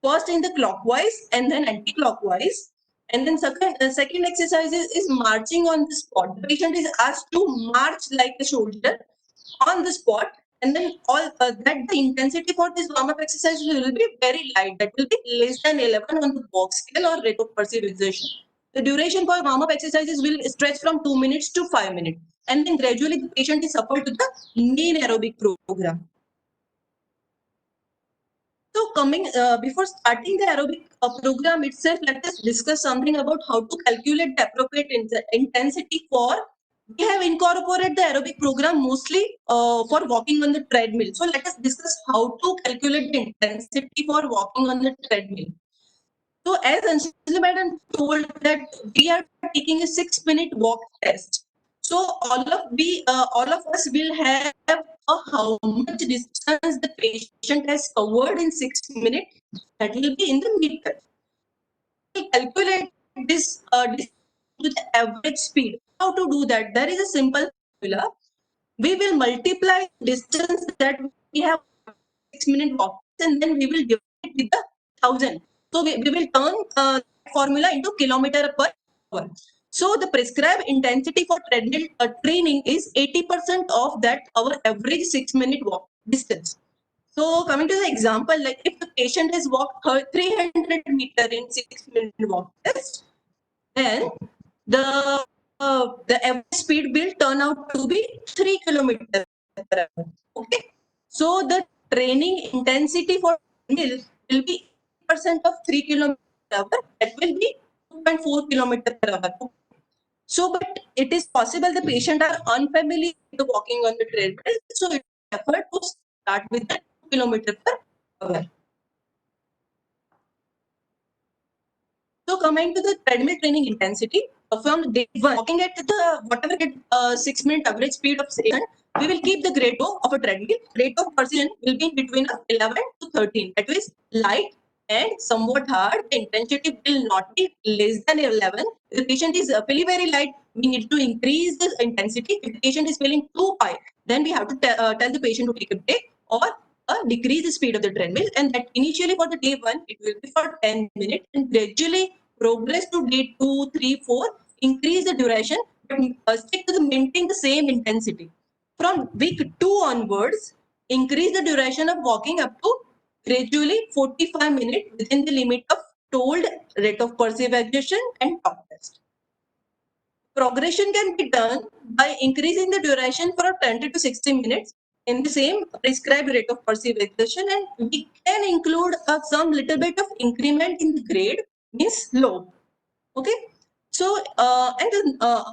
first in the clockwise and then anti-clockwise. And then second exercise is marching on the spot. The patient is asked to march like a soldier on the spot, and then that the intensity for this warm-up exercise will be very light. That will be less than 11 on the box scale or rate of perceived exertion. The duration for warm-up exercises will stretch from 2 minutes to 5 minutes, and then gradually the patient is supported to the main aerobic program. So coming before starting the aerobic program itself, let us discuss something about how to calculate the appropriate intensity for. We have incorporated the aerobic program mostly for walking on the treadmill. So let us discuss how to calculate the intensity for walking on the treadmill. So as Anjali Madam told that we are taking a 6-minute walk test. So all of us will have how much distance the patient has covered in 6 minutes. That will be in the meter. We calculate this distance to the average speed. How to do that? There is a simple formula. We will multiply distance that we have 6-minute walk, and then we will divide it with the 1000. So we will turn formula into kilometer per hour. So the prescribed intensity for treadmill training is 80% of that our average 6-minute walk distance. So coming to the example, like if the patient has walked 300 meter in 6-minute walk test, then the average speed will turn out to be 3 kilometers per hour. Okay. So the training intensity for treadmill will be 80% of 3 kilometers per hour. That will be 2.4 kilometers per hour. So, but it is possible the patient are unfamiliar with walking on the treadmill. So it is preferred to start with the 2 kilometers per hour. So coming to the treadmill training intensity, from day 1, walking at the whatever 6-minute average speed of second, we will keep the grade of a treadmill. Rate of precision will be between 11 to 13. That is light and somewhat hard. The intensity will not be less than 11. If the patient is feeling very light, we need to increase the intensity. If the patient is feeling too high, then we have to tell the patient to take a break or decrease the speed of the treadmill. And that initially for the day 1, it will be for 10 minutes, and gradually progress to day 2, 3, 4, increase the duration, but stick to maintain the same intensity. From week 2 onwards, increase the duration of walking up to gradually 45 minutes within the limit of told rate of perceived exertion and talk test. Progression can be done by increasing the duration from 20 to 60 minutes in the same prescribed rate of perceived exertion, and we can include some little bit of increment in the grade, means slope. Okay. So, and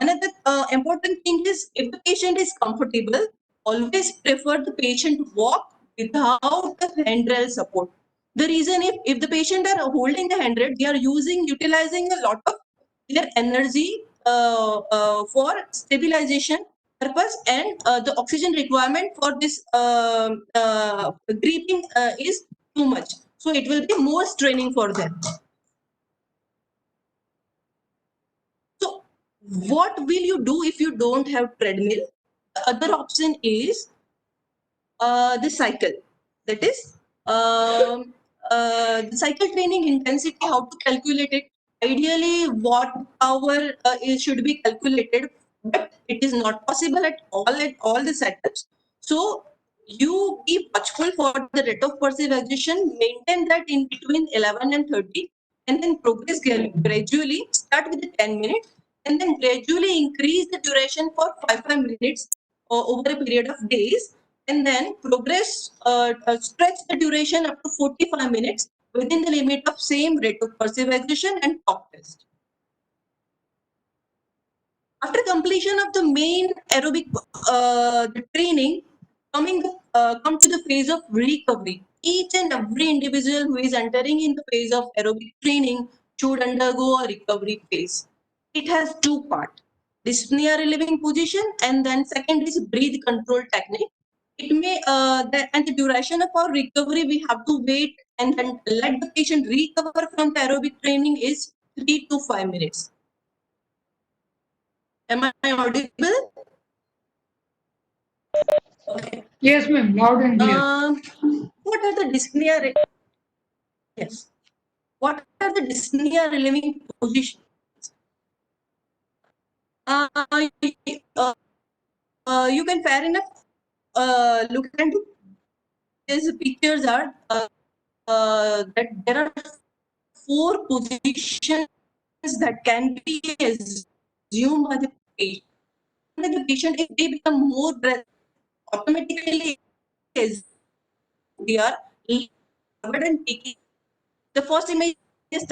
another important thing is if the patient is comfortable always prefer the patient to walk without the handrail support. The reason, if the patient are holding the handrail, they are utilizing a lot of their energy for stabilization purpose, and the oxygen requirement for this gripping is too much. So it will be more straining for them. So what will you do if you don't have treadmill? The other option is the cycle. That is the cycle training intensity, how to calculate it. Ideally, watt hour it should be calculated, but it is not possible at all the setups. So you be watchful for the rate of perceived exertion, maintain that in between 11 and 30, and then progress gradually. Start with the 10 minutes, and then gradually increase the duration for 5 minutes over a period of days, and then progress, stretch the duration up to 45 minutes within the limit of same rate of perceived exertion and talk test. After completion of the main aerobic the training, come to the phase of recovery. Each and every individual who is entering in the phase of aerobic training should undergo a recovery phase. It has two parts: dyspnea relieving position, and then second is breathe control technique. It may and the duration of our recovery, we have to wait and then let the patient recover from the aerobic training is 3 to 5 minutes. Am I audible? Okay. Yes, ma'am. Loud and clear. What are the dyspnea? Yes. What are the dyspnea relieving positions? Uh, you can fair enough look into these pictures are that there are 4 positions that can be assumed by the patient. That the patient, if they become more breath, automatically is they are forward and taking. The first image is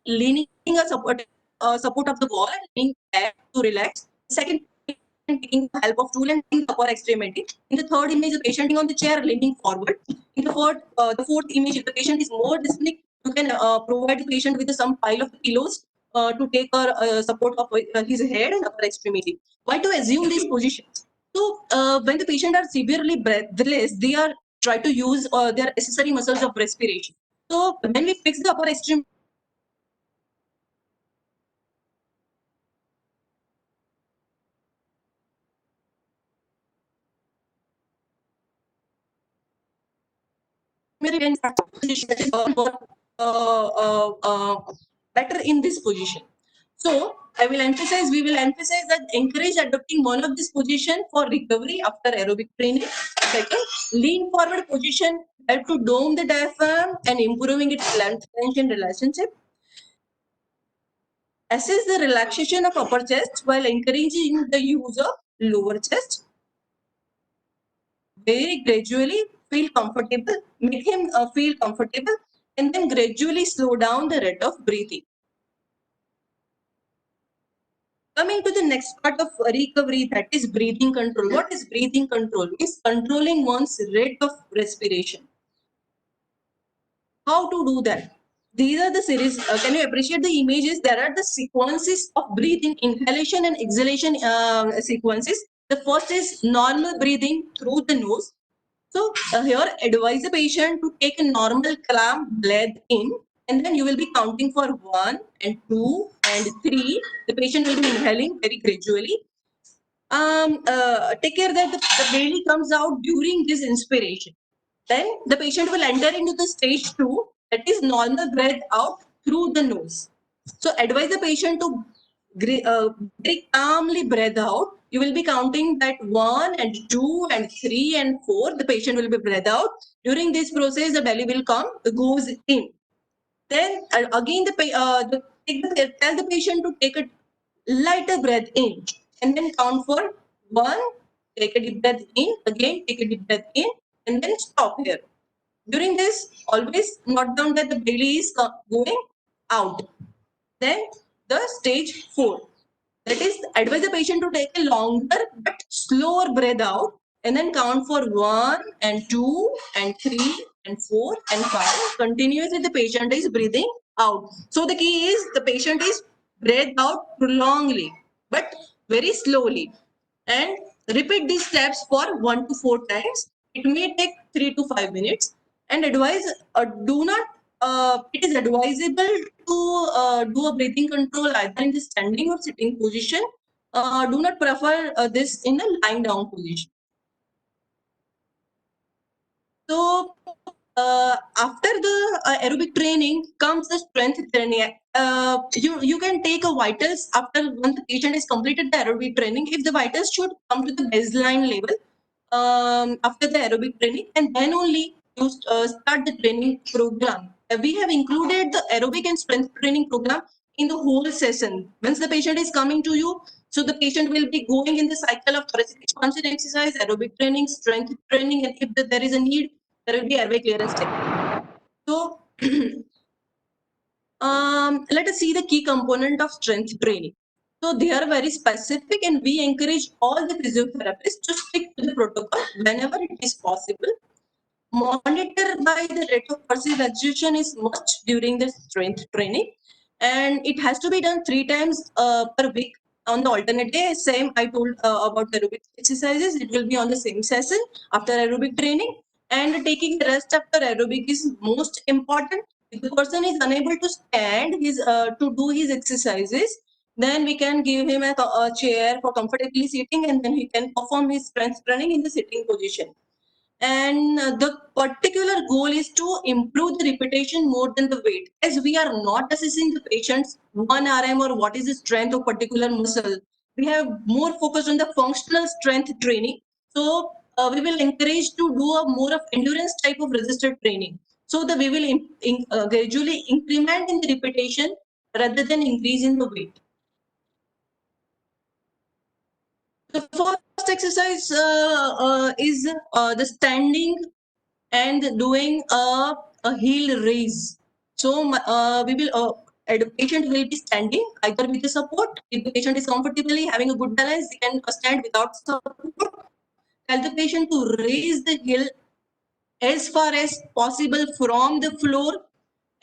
leaning a support of the wall and leaning back to relax. Second, taking the help of tool and the upper extremity. In the third image, the patient on the chair leaning forward. In the fourth image, if the patient is more dyspneic, you can provide the patient with some pile of pillows to take support of his head and upper extremity. Why to assume these positions? So when the patient are severely breathless, they are try to use their accessory muscles of respiration. So when we fix the upper extremity, better in this position. So we will emphasize that encourage adopting one of this position for recovery after aerobic training. Second, lean forward position help to dome the diaphragm and improving its length tension relationship. Assess the relaxation of upper chest while encouraging the use of lower chest. Very gradually feel comfortable, make him feel comfortable, and then gradually slow down the rate of breathing. Coming to the next part of recovery, that is breathing control. What is breathing control? Is controlling one's rate of respiration. How to do that? These are the series. Can you appreciate the images? There are the sequences of breathing, inhalation and exhalation sequences. The first is normal breathing through the nose. So here, advise the patient to take a normal calm breath in, and then you will be counting for 1 and 2 and 3. The patient will be inhaling very gradually. Take care that the belly comes out during this inspiration. Then the patient will enter into the stage 2, that is normal breath out through the nose. So advise the patient to very calmly breathe out. You will be counting that 1 and 2 and 3 and 4. The patient will be breathe out. During this process, the belly will goes in. Then again, tell the patient to take a lighter breath in, and then count for 1. Take a deep breath in. Again, take a deep breath in, and then stop here. During this, always note down that the belly is going out. Then the stage 4. That is, advise the patient to take a longer but slower breath out and then count for 1 and 2 and 3 and 4 and 5. Continuously the patient is breathing out. So the key is the patient is breathe out prolongedly but very slowly, and repeat these steps for 1 to 4 times. It may take 3 to 5 minutes, and advise do not it is advisable to do a breathing control either in the standing or sitting position. Do not prefer this in a lying down position. So after the aerobic training comes the strength training. You can take a vitals after once the patient has completed the aerobic training. If the vitals should come to the baseline level after the aerobic training, and then only you start the training program. We have included the aerobic and strength training program in the whole session. Once the patient is coming to you, so the patient will be going in the cycle of thoracic expansion exercise, aerobic training, strength training, and if there is a need, there will be airway clearance technique. So let us see the key component of strength training. So they are very specific, and we encourage all the physiotherapists to stick to the protocol whenever it is possible. Monitor by the rate of perceived exertion is must during the strength training, and it has to be done 3 times per week on the alternate day. Same I told about aerobic exercises, it will be on the same session after aerobic training, and taking rest after aerobic is most important. If the person is unable to stand his to do his exercises, then we can give him a chair for comfortably sitting, and then he can perform his strength training in the sitting position. And the particular goal is to improve the repetition more than the weight, as we are not assessing the patient's 1 rm or what is the strength of particular muscle. We have more focused on the functional strength training. So we will encourage to do a more of endurance type of resisted training, so that we will gradually increment in the repetition rather than increase in the weight. The first exercise is the standing and doing a heel raise. So we will the patient will be standing either with the support. If the patient is comfortably having a good balance, he can stand without support. Tell the patient to raise the heel as far as possible from the floor,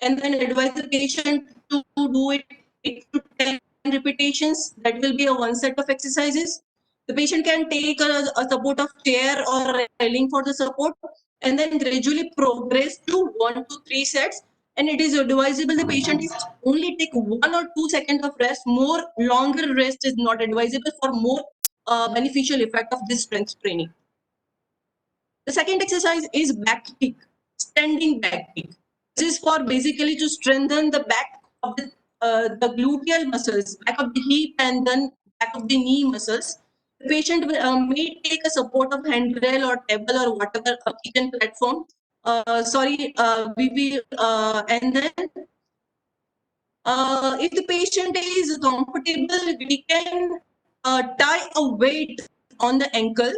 and then advise the patient to do it 8 to 10 repetitions. That will be a one set of exercises. The patient can take a support of chair or railing for the support, and then gradually progress to 1 to 3 sets. And it is advisable the patient is only take 1 or 2 seconds of rest. More longer rest is not advisable for more beneficial effect of this strength training. The second exercise is back kick, standing back kick. This is for basically to strengthen the back of the gluteal muscles, back of the hip, and then back of the knee muscles. The patient may take a support of handrail or table or whatever a kitchen platform. We will, and then if the patient is comfortable, we can tie a weight on the ankle.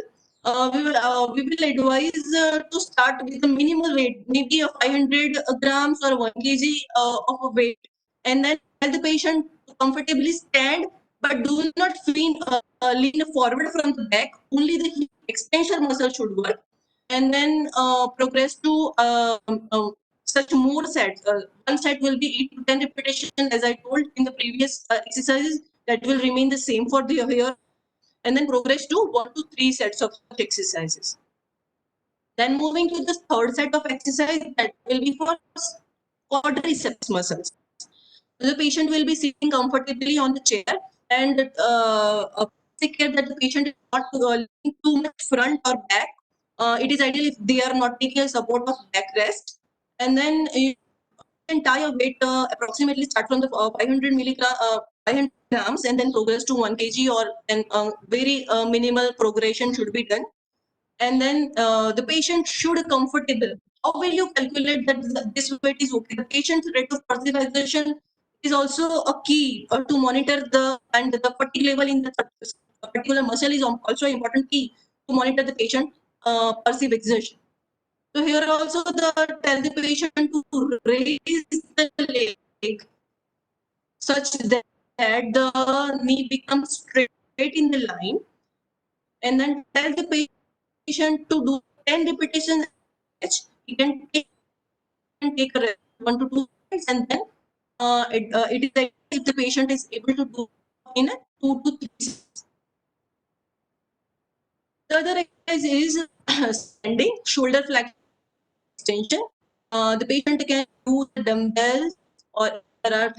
We will advise to start with a minimal weight, maybe a 500 grams or 1 kg of a weight, and then tell the patient to comfortably stand, but do not lean forward from the back. Only the hip extension muscle should work, and then progress to such more sets. One set will be 8 to 10 repetitions, as I told in the previous exercises. That will remain the same for the here, and then progress to 1 to 3 sets of such exercises. Then moving to the third set of exercise, that will be for quadriceps muscles. The patient will be sitting comfortably on the chair, and take care that the patient is not leaning too much front or back. It is ideal if they are not taking a support of backrest. And then you can tie a weight approximately start from the 500 grams, and then progress to 1 kg, or then very minimal progression should be done. And then the patient should comfortable. How will you calculate that this weight is okay? The patient's rate of perceived exertion is also a key to monitor the fatigue level in the particular muscle is also important key to monitor the patient perceived exertion. So here also tell the patient to raise the leg such that the knee becomes straight in the line, and then tell the patient patient to do 10 repetitions, he can take a rest 1 to 2 minutes, and then it is like if the patient is able to do in a 2 to 3 sets. The other exercise is standing shoulder flexion extension. The patient can use dumbbells or there are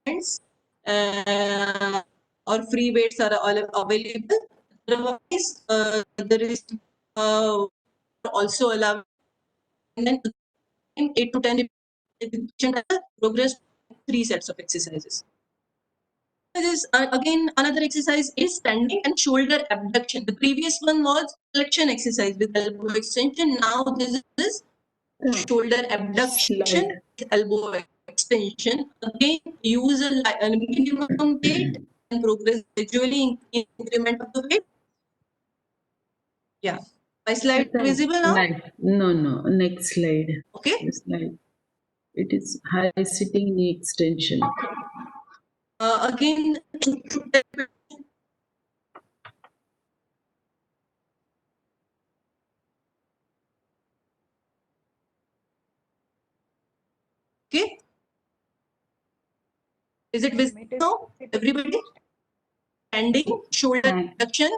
hands or free weights are all available. Otherwise, there is also allowed, and then 8 to 10 repetition progress 3 sets of exercises. This again another exercise is standing and shoulder abduction. The previous one was flexion exercise with elbow extension. Now this is shoulder abduction, Slide. elbow extension. Again, use a minimum weight and progress gradually in increment of the weight. Yeah. My slide visible now? No. Next slide. Okay. This slide. It is high sitting knee extension. Again, okay. Is it visible now, everybody? Standing, shoulder Hang. abduction.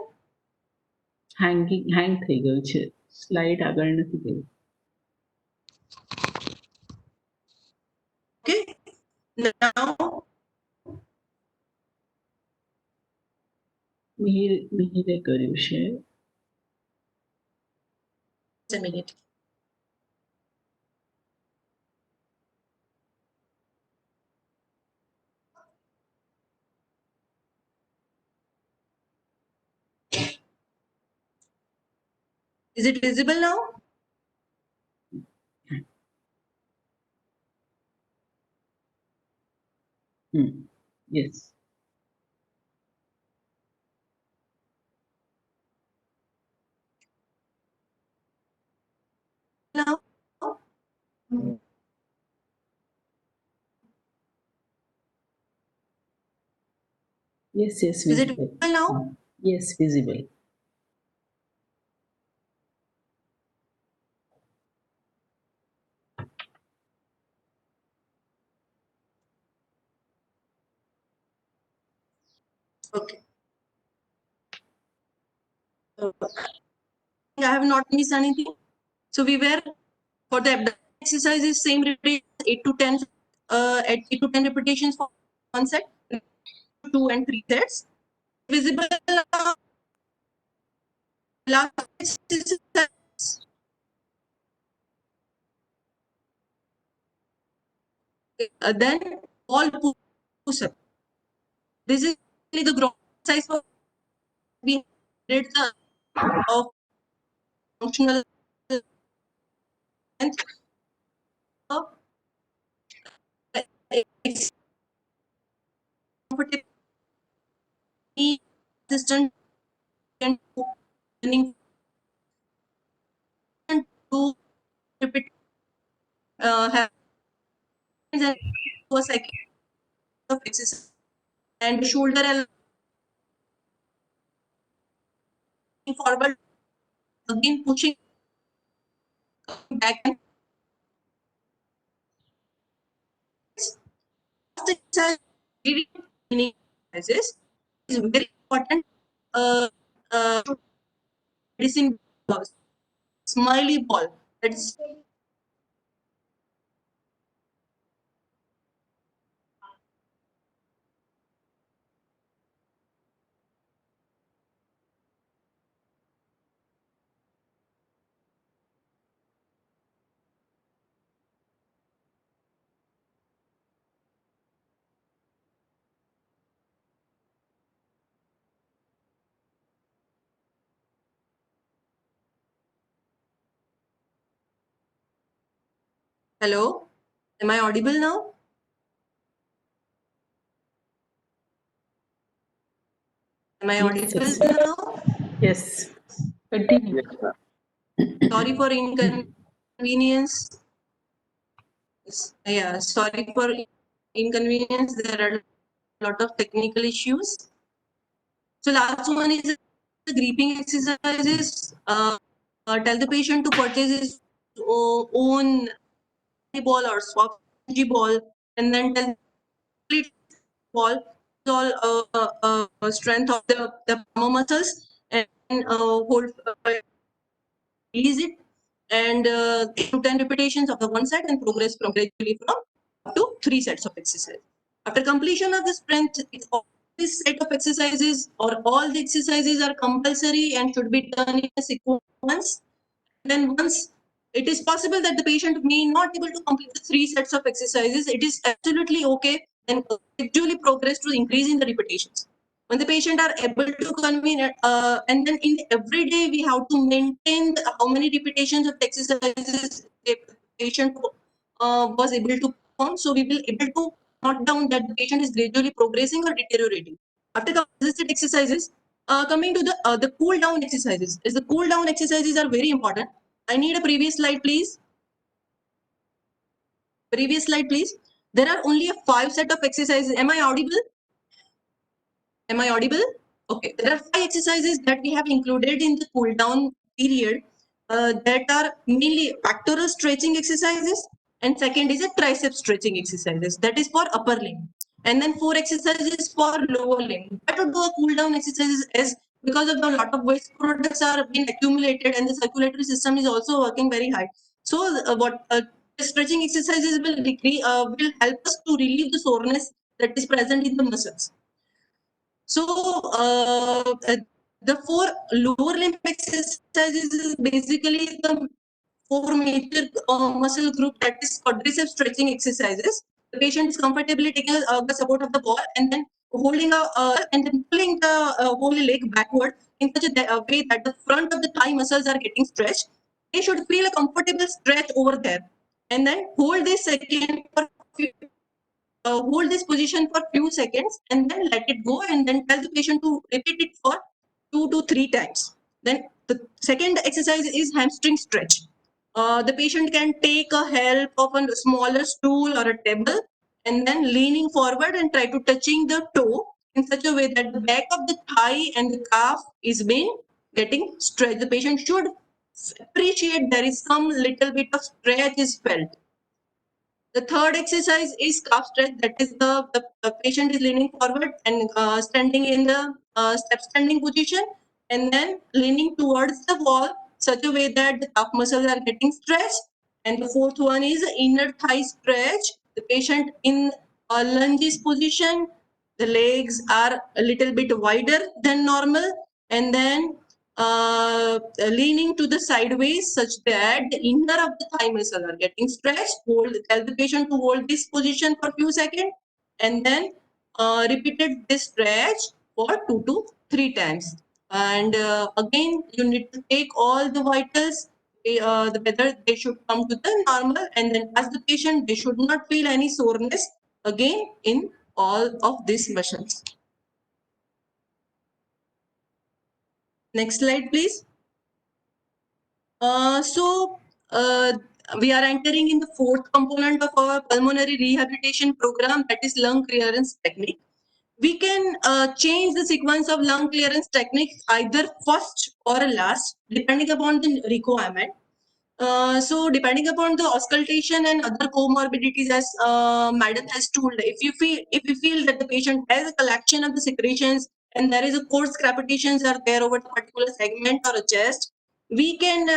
Hang થઈ ગયું છે. Slide આગળ નથી ગઈ. Okay. Now, મિહિરે કર્યું છે. just a minute. Is it visible now? Yes. Now, Yes, is it visible. visible now? Yes, visible. Okay. I have not missed anything. So we were for the abdomen exercises same repetition 8 to 10 at 8 to 10 repetitions for one set, 2 and 3 sets. Visible last exercise. Then all push-up. This is the ground size for we did the of functional length of comfortable assistant can do to repeat hands and do a cycle of exercise and shoulder and forward again pushing back and exercise exercises is very important. Medicine smiley ball. That's hello. Am I audible now? Am I audible Yes. now? Yes. Continue. Sorry for inconvenience. Yeah, sorry for inconvenience. There are a lot of technical issues. So last one is the gripping exercises. tell the patient to purchase his own ball or swap ball, and then tell the ball all strength of the palmar muscles, and hold release it, and do 10 repetitions of the one set and progress from gradually from up to 3 sets of exercise. After completion of the strength, all this set of exercises or all the exercises are compulsory and should be done in a sequence. Then once it is possible that the patient may not able to complete the 3 sets of exercises, it is absolutely okay and gradually progress to increasing the repetitions. When the patient are able to convene, and then in every day we have to maintain how many repetitions of exercises the patient was able to perform. So we will able to note down that the patient is gradually progressing or deteriorating. After the resisted exercises, coming to the cool down exercises. Is the cool down exercises are very important. I need a previous slide, please. Previous slide, please. There are only a 5 set of exercises. Am I audible? Am I audible? Okay. There are 5 exercises that we have included in the cool down period that are mainly pectoral stretching exercises, and second is a tricep stretching exercises. That is for upper limb. And then 4 exercises for lower limb. Why to do a cool down exercises is because of the lot of waste products are being accumulated and the circulatory system is also working very high. So what stretching exercises will help us to relieve the soreness that is present in the muscles. So the 4 lower limb exercises is basically the 4 major muscle group, that is quadricep stretching exercises. The patient is comfortably taking the support of the ball and then holding and then pulling the whole leg backward in such a way that the front of the thigh muscles are getting stretched. They should feel a comfortable stretch over there, and then hold this second for hold this position for few seconds and then let it go, and then tell the patient to repeat it for 2 to 3 times. Then the second exercise is hamstring stretch. The patient can take a help of a smaller stool or a table and then leaning forward and try to touching the toe in such a way that the back of the thigh and the calf is being getting stretched. The patient should appreciate there is some little bit of stretch is felt. The third exercise is calf stretch. That is the patient is leaning forward and standing in the step standing position and then leaning towards the wall such a way that the calf muscles are getting stretched. And the fourth one is inner thigh stretch. The patient in a lunges position, the legs are a little bit wider than normal, and then leaning to the sideways such that the inner of the thigh muscle are getting stretched. Tell the patient to hold this position for few seconds and then repeated this stretch for 2 to 3 times. And again, you need to take all the vitals, the whether they should come to the normal, and then ask the patient they should not feel any soreness again in all of these muscles. Next slide, please. So we are entering in the 4th component of our pulmonary rehabilitation program, that is lung clearance technique. We can change the sequence of lung clearance technique either first or last, depending upon the requirement. So depending upon the auscultation and other comorbidities, as madam has told, if you feel that the patient has a collection of the secretions and there is a coarse crepitations are there over the particular segment or a chest, we can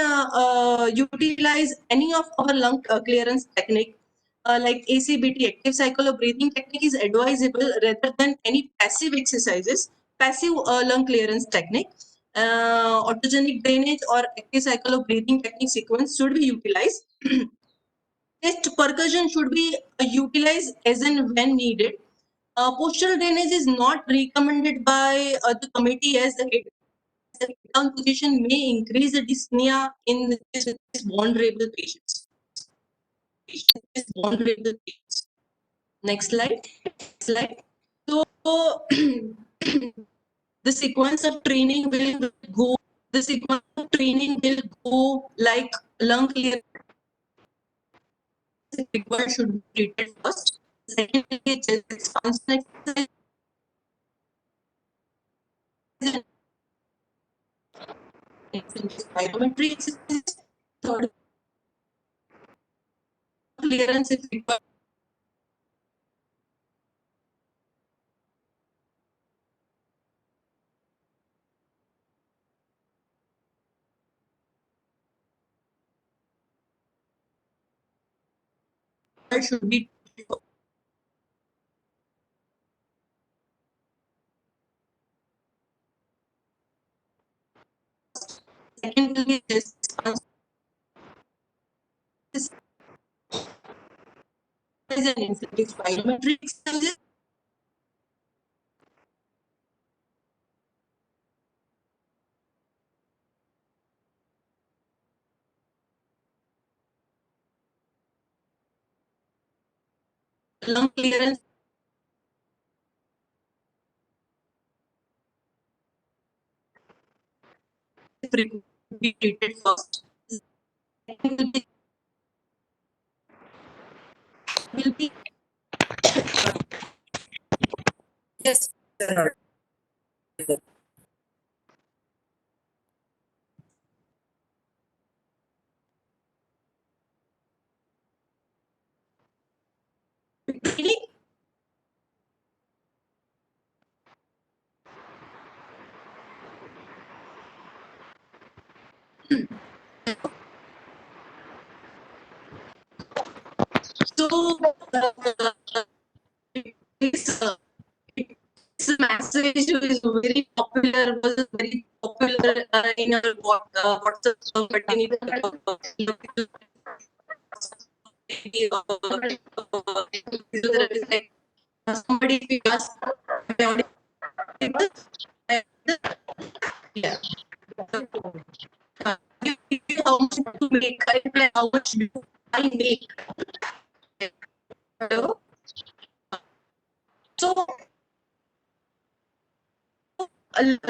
utilize any of our lung clearance technique, like ACBT, active cycle of breathing technique, is advisable rather than any passive exercises, passive lung clearance technique. Autogenic drainage or active cycle of breathing technique sequence should be utilized. Chest percussion should be utilized as and when needed. Postural drainage is not recommended by the committee, as the head down position may increase the dyspnea in this vulnerable patients. Next slide. So the sequence of training will go. The sequence of training will go like lung clearance required should be treated first. Secondly, chest expansion exercise. spirometry exercise. Third, clearance if required. Should be second will be this is an inflated spirometry exercise. Lung clearance be treated first. Second will be Yes, sir. really so this this message is very popular, was very popular in our WhatsApp somebody if you ask yeah. How much to make? I reply, how much do I make? Hello? So the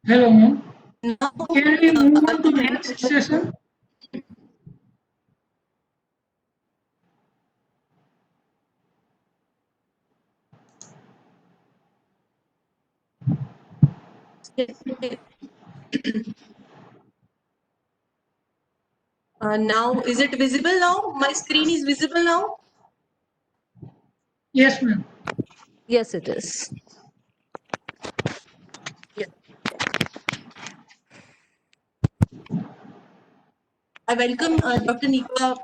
Hello, ma'am. Can we move on to next session? now is it visible now? My screen is visible now. Yes, ma'am. Yes, it is. I welcome Dr. Nipa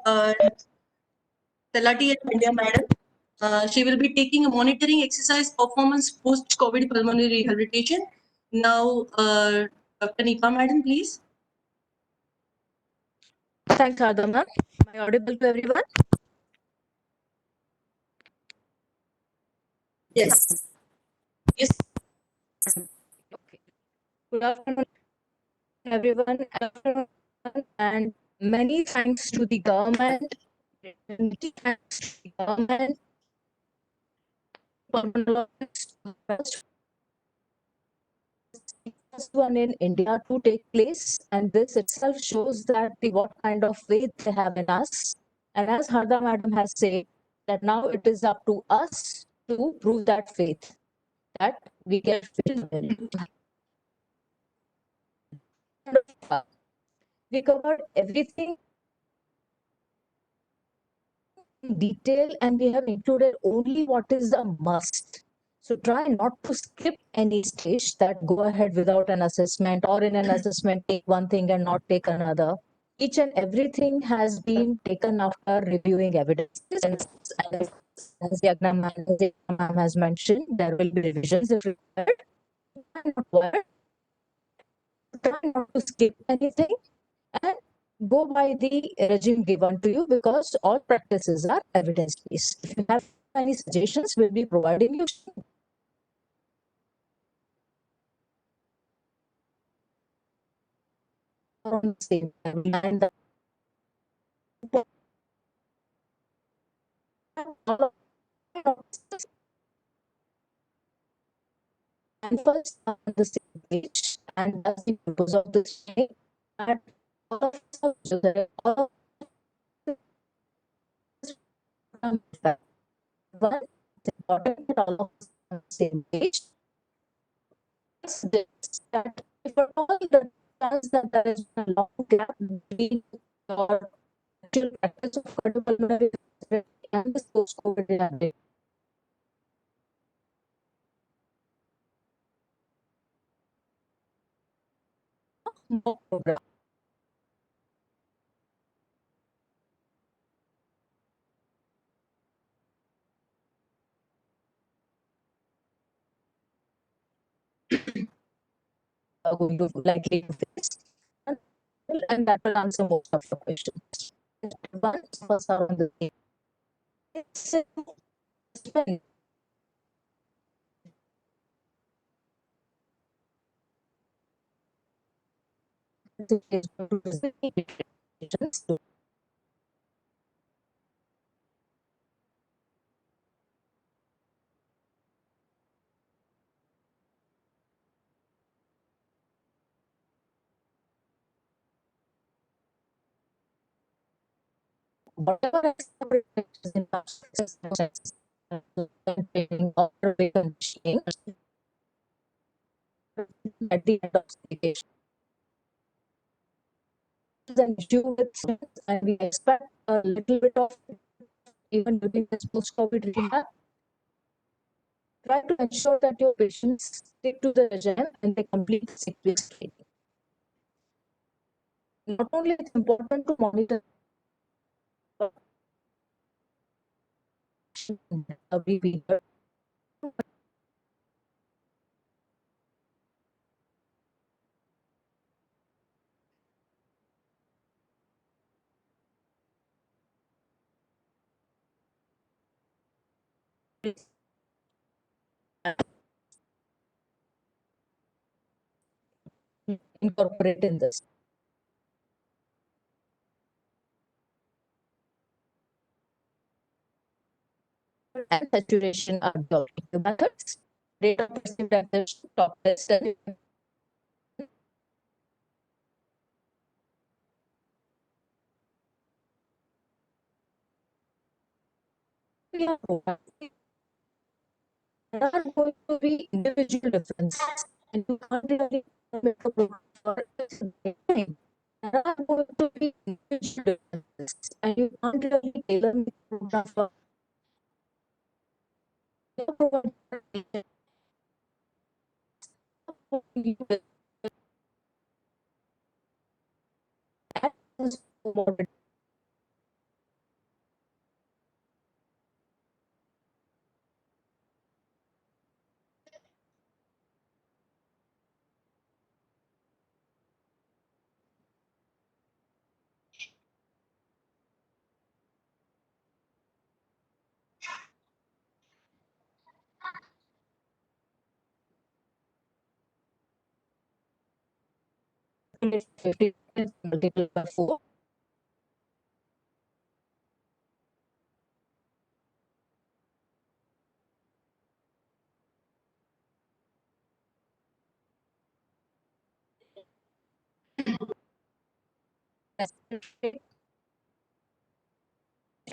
Talati and Pandya madam. She will be taking a monitoring exercise performance post-COVID pulmonary rehabilitation. Now, Dr. Nipa madam, please. Thanks, Radha ma'am. Am I audible to everyone? Yes. Yes. Okay. Good afternoon, everyone. And many thanks to the government. Many thanks to the government. Pulmonologists, first one in India to take place, and this itself shows that what kind of faith they have in us. And as Harda Madam has said, that now it is up to us to prove that faith, that we get fit. We covered everything in detail, and we have included only what is a must. So try not to skip any stage, that go ahead without an assessment, or in an assessment take one thing and not take another. Each and everything has been taken after reviewing evidence. And as Yagna ma'am has mentioned, there will be revisions if required. Try not to skip anything and go by the regime given to you, because all practices are evidence based. If you have any suggestions, we'll be providing you on the same time. And first on the same page, and as the purpose of this training, that all of us are together, all of us one important that all of us are on the same page. This, that if at all the chance that there is a long gap between your actual practice of cardiopulmonary respiratory and this post-COVID rehabilitation, more program. Are going to likely to face, and that will answer most of your questions. Once of us are on the same, it's spend whatever expectations in training or conditioning at the end of the education. An issue with students, and we expect a little bit of even during this post-COVID rehab. Try to ensure that your patients stick to the regime and they complete 6 weeks training. Not only it's important to monitor a BP, but incorporate in this. And saturation are the objective methods. Rate of perceived access, top test, and there are going to be individual differences, and you can't really make a program for it. There are going to be individual differences, and you can't really tailor make a program for your program. That is comorbid. Multiple by 4.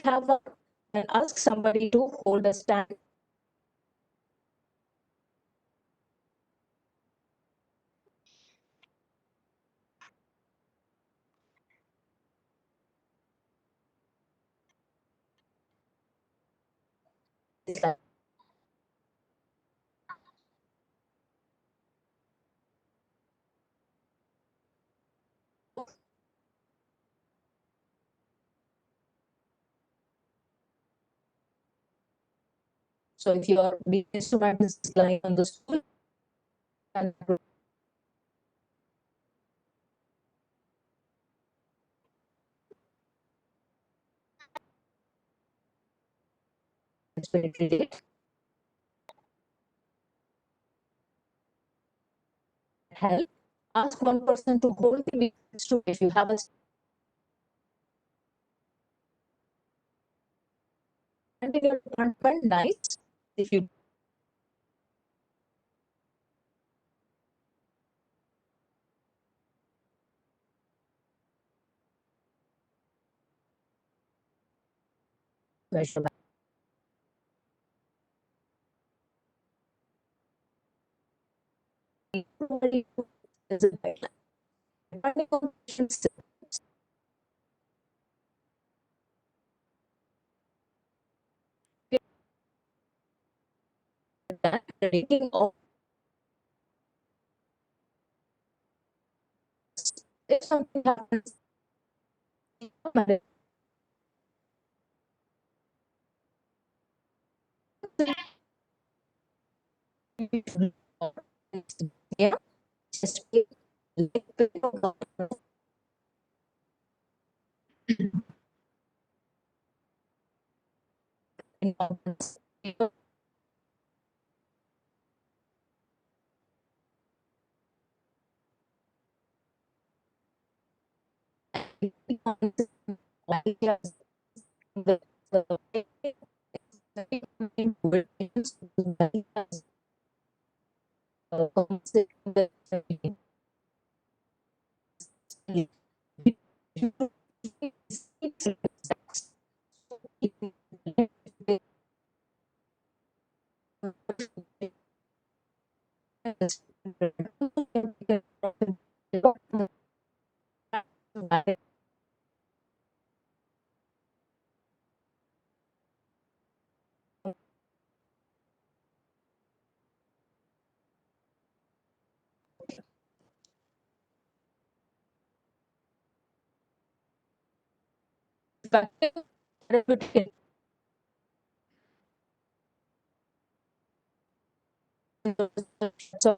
have and ask somebody to hold a stand. So if your instrument is lying on the stool, and expiry date, help, ask one person to hold the instrument. If you have a stand in your department, nice. If you measure back. Everybody is a guideline. Depending on the patient's symptoms, that rating of if something happens, yeah, just therapeutic of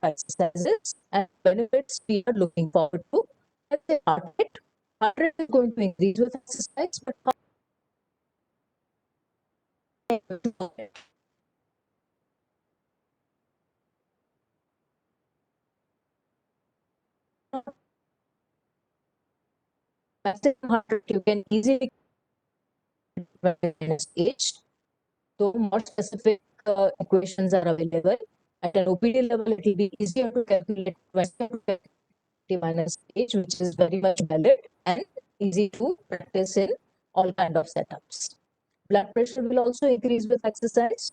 exercises and benefits we are looking forward to. Let's say heart rate. Heart rate is going to increase with exercise, but maximum heart rate you can easily in age. Though more specific equations are available at an OPD level, it will be easier to calculate 20 minus age, which is very much valid and easy to practice in all kind of setups. Blood pressure will also increase with exercise.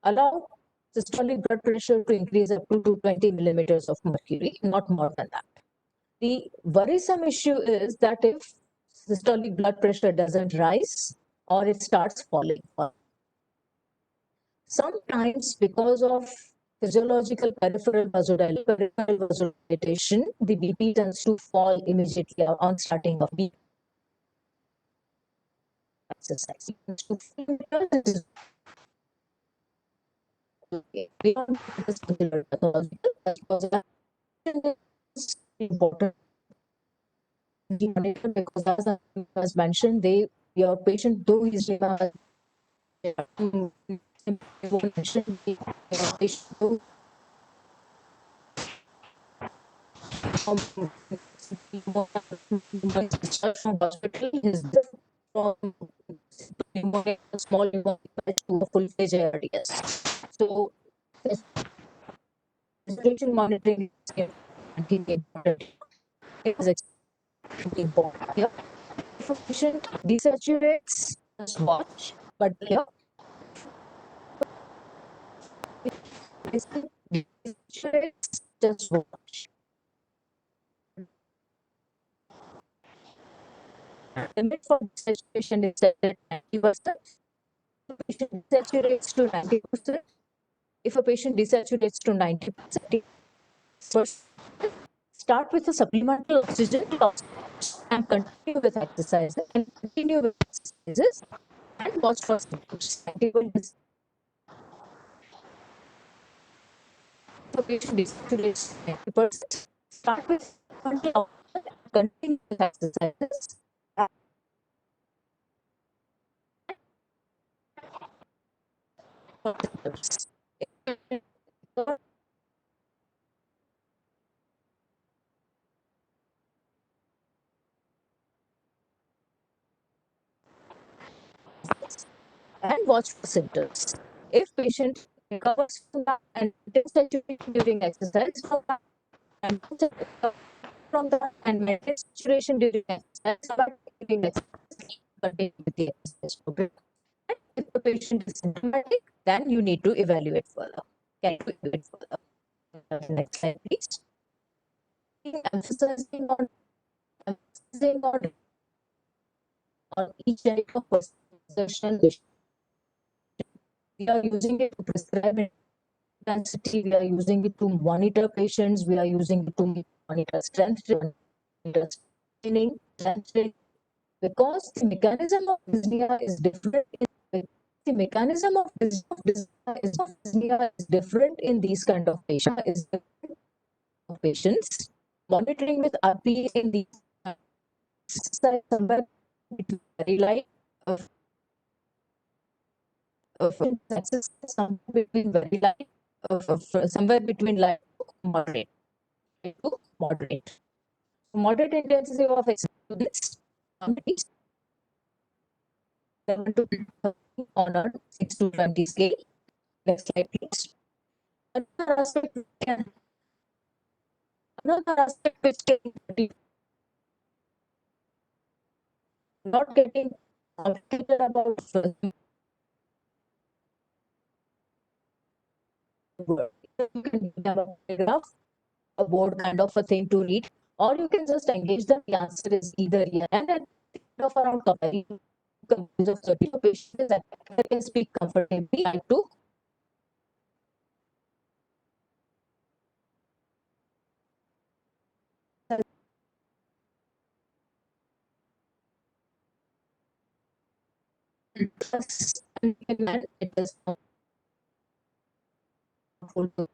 Allow systolic blood pressure to increase up to 220 millimeters of mercury, not more than that. The worrisome issue is that if systolic blood pressure doesn't rise or it starts falling, sometimes because of physiological peripheral vasodilatation, the BP tends to fall immediately on starting of BP exercise. Beyond this particular pathological, is important because as I was mentioned, your patient, though he's mentioned, your patient, though discharged from hospital, his from pneumonia, small pneumonia to a full-fledged ARDS. So, situation monitoring is important. It is to be important here. If a patient desaturates, just watch. But here, patient desaturates, just watch. Limit for desaturation is set at 90%. If a patient desaturates to 90%, if a patient desaturates to 90%, first start with a supplemental oxygen loss and continue with exercises and watch for symptoms. If a patient desaturates 90%, start with supplemental oxygen and continue with exercises. For symptoms. And watch for symptoms. If patient recovers from that and takes saturation during exercise and from that and maintains saturation during exercise, continue with the exercise program. And if the patient is symptomatic, then you need to evaluate further. Can you evaluate further? Next slide, please. Emphasizing on each area of personal. We are using it to prescribe intensity. We are using it to monitor patients. We are using it to monitor strength training, because the mechanism of dyspnea is different. The mechanism of dyspnea is different in these kind of patients. Monitoring with RP in the somewhere very light somewhere between light to moderate. Moderate intensity of exercise 7 to 13 on a 6 to 20 scale. Next slide, please. Another aspect which can not getting complicated about you can give them a paragraph, a board kind of a thing to read, or you can just engage them. The answer is either yes. And then think of around comparison of certain patients that can speak comfortably and to and it is harmful to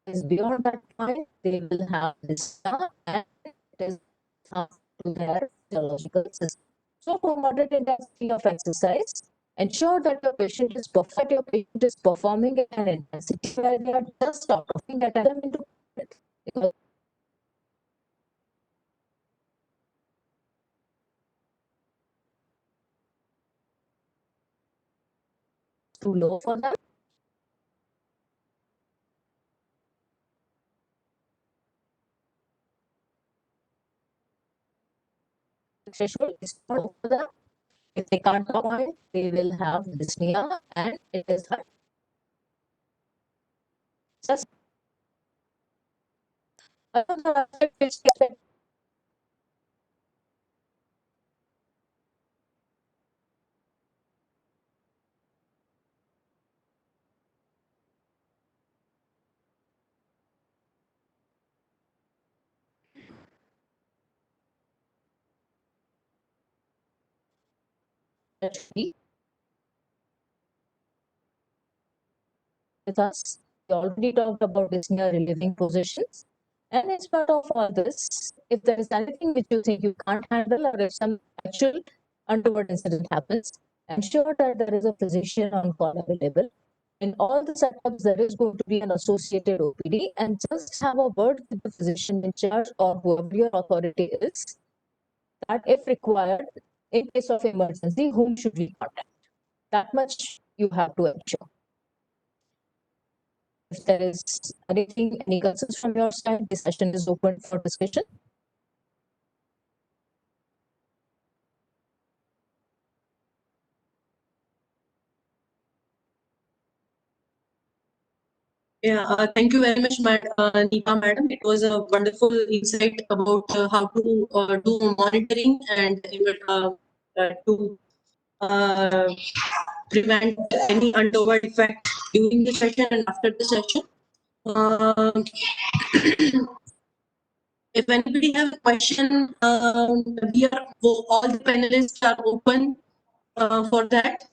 is beyond that point, they will have this and it is harmful to their physiological system. So, for moderate intensity of exercise, ensure that your patient is performing at an intensity where they are just stopping at them into it. Because too low for them. Threshold is not low for them. If they can't perform, they will have dyspnea, and it is just another aspect which with us. We already talked about dyspnea relieving positions. And as part of all this, if there is anything which you think you can't handle, or if some actual untoward incident happens, ensure that there is a physician on call available. In all the setups, there is going to be an associated OPD, and just have a word with the physician in charge or whoever your authority is, that if required, in case of emergency, whom should we contact? That much you have to ensure. If there is anything, any concerns from your side, the session is open for discussion. Yeah, thank you very much, Neepa madam. It was a wonderful insight about how to do monitoring and to uh, prevent any untoward effect during the session and after the session. Um, if anybody have a question, all the panelists are open for that.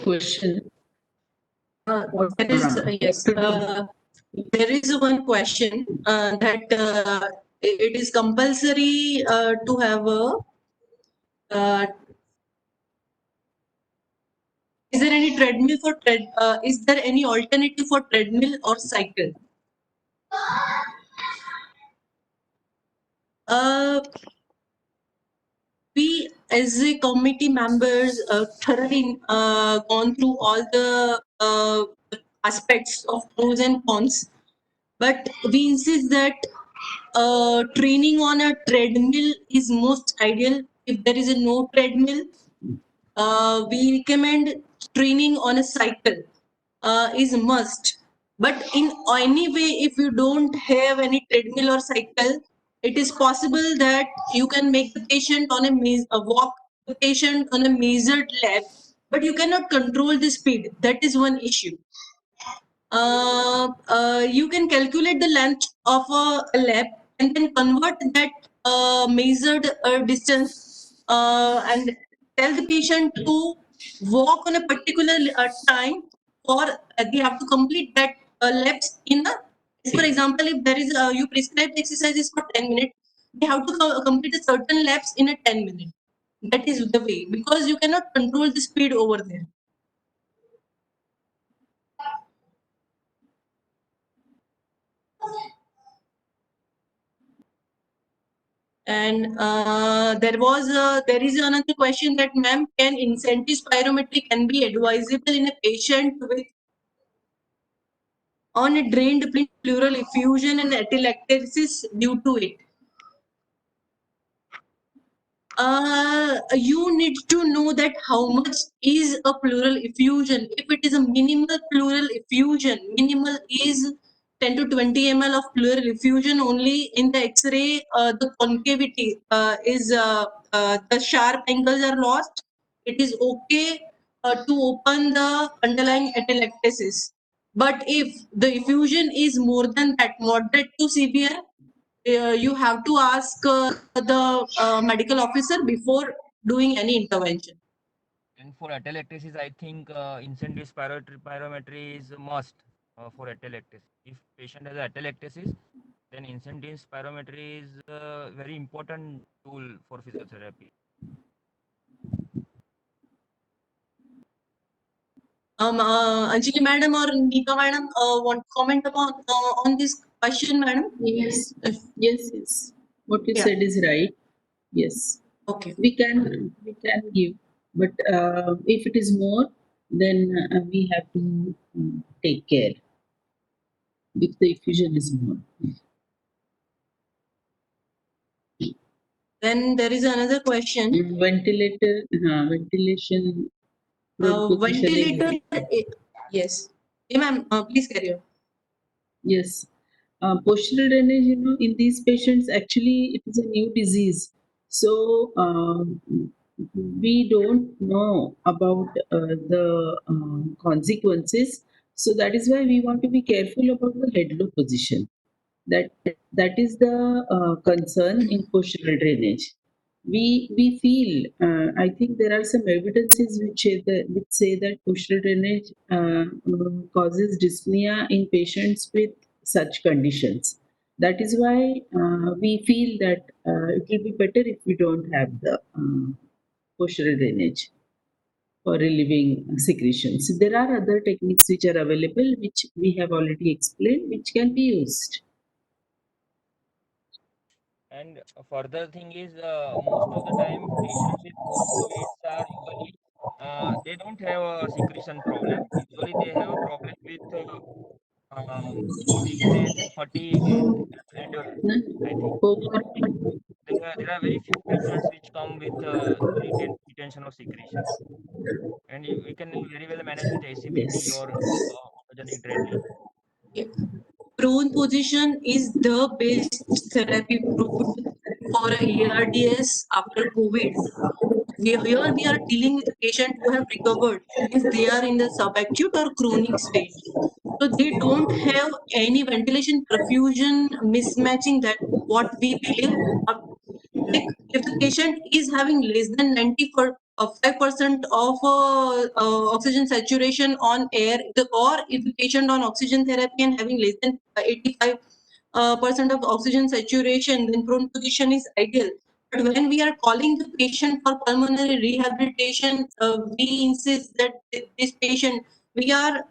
Question. There is yes, there is one question that it is compulsory to have a. Is there any treadmill for is there any alternative for treadmill or cycle? Uh, we as a committee members thoroughly gone through all the aspects of pros and cons, but we insist that training on a treadmill is most ideal. If there is a no treadmill, we recommend training on a cycle is a must. But in any way, if you don't have any treadmill or cycle, it is possible that you can make the patient on walk the patient on a measured lap, but you cannot control the speed. That is one issue. You can calculate the length of a lap and then convert that measured distance and tell the patient to walk on a particular time, or they have to complete that laps in a. For example, if there is you prescribed exercises for 10 minutes, they have to complete a certain laps in a 10 minutes. That is the way, because you cannot control the speed over there. And there is another question that, ma'am, can incentive spirometry can be advisable in a patient with on a drained pleural effusion and atelectasis due to it? You need to know that how much is a pleural effusion. If it is a minimal pleural effusion, minimal is 10 to 20 ml of pleural effusion only in the X-ray. The concavity the sharp angles are lost. It is okay to open the underlying atelectasis. But if the effusion is more than that, moderate to severe, you have to ask the medical officer before doing any intervention. And for atelectasis, I think incentive spirometry is a must for atelectasis. If patient has atelectasis, then incentive spirometry is a very important tool for physiotherapy. Anjali madam or Nika madam want to comment upon on this question, madam? Yes. Yes. What you Yeah. said is right. Yes. Okay. We can give, but if it is more, then we have to take care. If the effusion is more. Then there is another question. Ventilation. Ventilator. Yes. Yeah, ma'am. Please carry on. Yes. Postural drainage, in these patients, actually, it is a new disease. So, we don't know about the consequences. So that is why we want to be careful about the head low position. That is the concern in postural drainage. We feel, I think there are some evidences which say that postural drainage causes dyspnea in patients with such conditions. That is why we feel that it will be better if we don't have the postural drainage for relieving secretions. There are other techniques which are available, which we have already explained, which can be used. And a further thing is, most of the time, patients with post-COVID are usually they don't have a secretion problem. Usually, they have a problem with weakness and fatigue and endurance. I think there are very few patients which come with retention of secretion, and we can very well manage with ACBT Yes. or autogenic drainage. Prone position is the best therapy proved for a ARDS after COVID. Here we are dealing with a patient who have recovered, means they are in the subacute or chronic stage. So they don't have any ventilation perfusion mismatching that what we believe. Like if the patient is having less than 5% of oxygen saturation on air, or if the patient on oxygen therapy and having less than 85 percent of oxygen saturation, then prone position is ideal. But when we are calling the patient for pulmonary rehabilitation, we insist that this patient, we are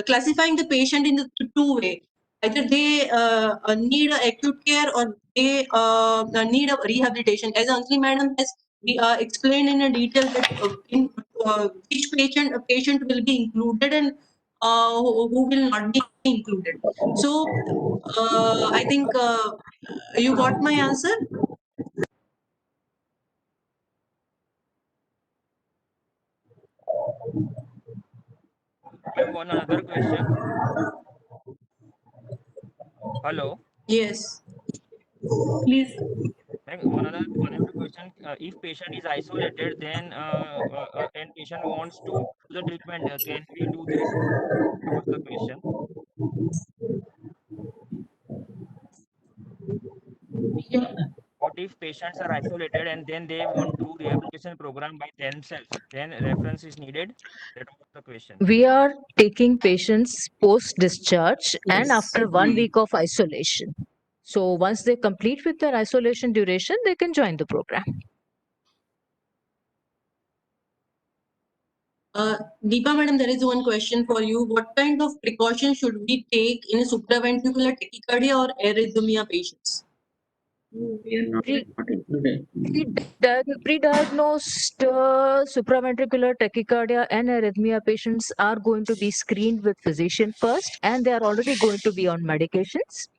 classifying the patient in the two way. Either they need a acute care or they need a rehabilitation. As Anjali Madam has explained in a detail that in which patient a patient will be included and who will not be included. So I think you got my answer. Ma'am, one another question. Hello. Yes. Please. Ma'am, one other question. If patient is isolated, then and patient wants to do the treatment, can we do that? That was the question. Yeah. What if patients are isolated and then they want to do rehabilitation program by themselves? Then reference is needed. That was the question. We are taking patients post discharge and Yes. after 1 week of isolation. So once they complete with their isolation duration, they can join the program. Deepa madam, there is one question for you. What kind of precaution should we take in a supraventricular tachycardia or arrhythmia patients? We are not Pre- included. Pre-diagnosed supraventricular tachycardia and arrhythmia patients are going to be screened with physician first, and they are already going to be on medications.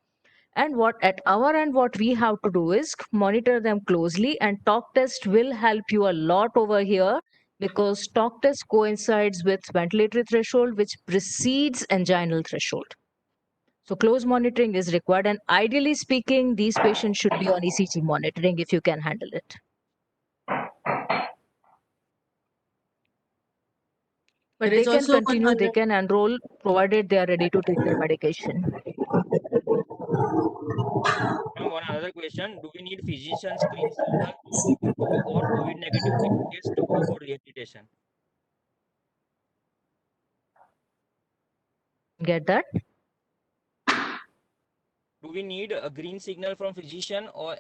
And what at our end, what we have to do is monitor them closely, and talk test will help you a lot over here, because talk test coincides with ventilatory threshold, which precedes anginal threshold. So close monitoring is required, and ideally speaking, these patients should be on ECG monitoring if you can handle it. But There they is can also one continue, they other. can enroll, provided they are ready to take their medication. And one other question: do we need physician's green signal to or COVID negative test to go for rehabilitation? Get that? Do we need a green signal from physician or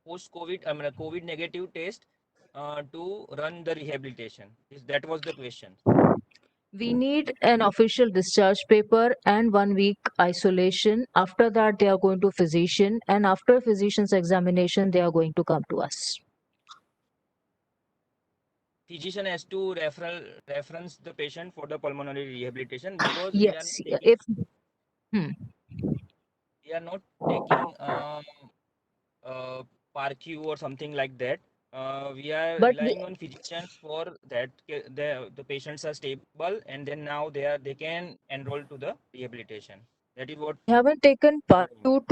post-COVID, I mean, a COVID negative test to run the rehabilitation? That was the question. We need an official discharge paper and 1 week isolation. After that, they are going to physician, and after physician's examination, they are going to come to us. Physician has to reference the patient for the pulmonary rehabilitation, because Yes, if we are not taking PARQ or something like that. We are but relying on physicians for that. The patients are stable, and then now they can enroll to the rehabilitation. That is what. we haven't taken part 2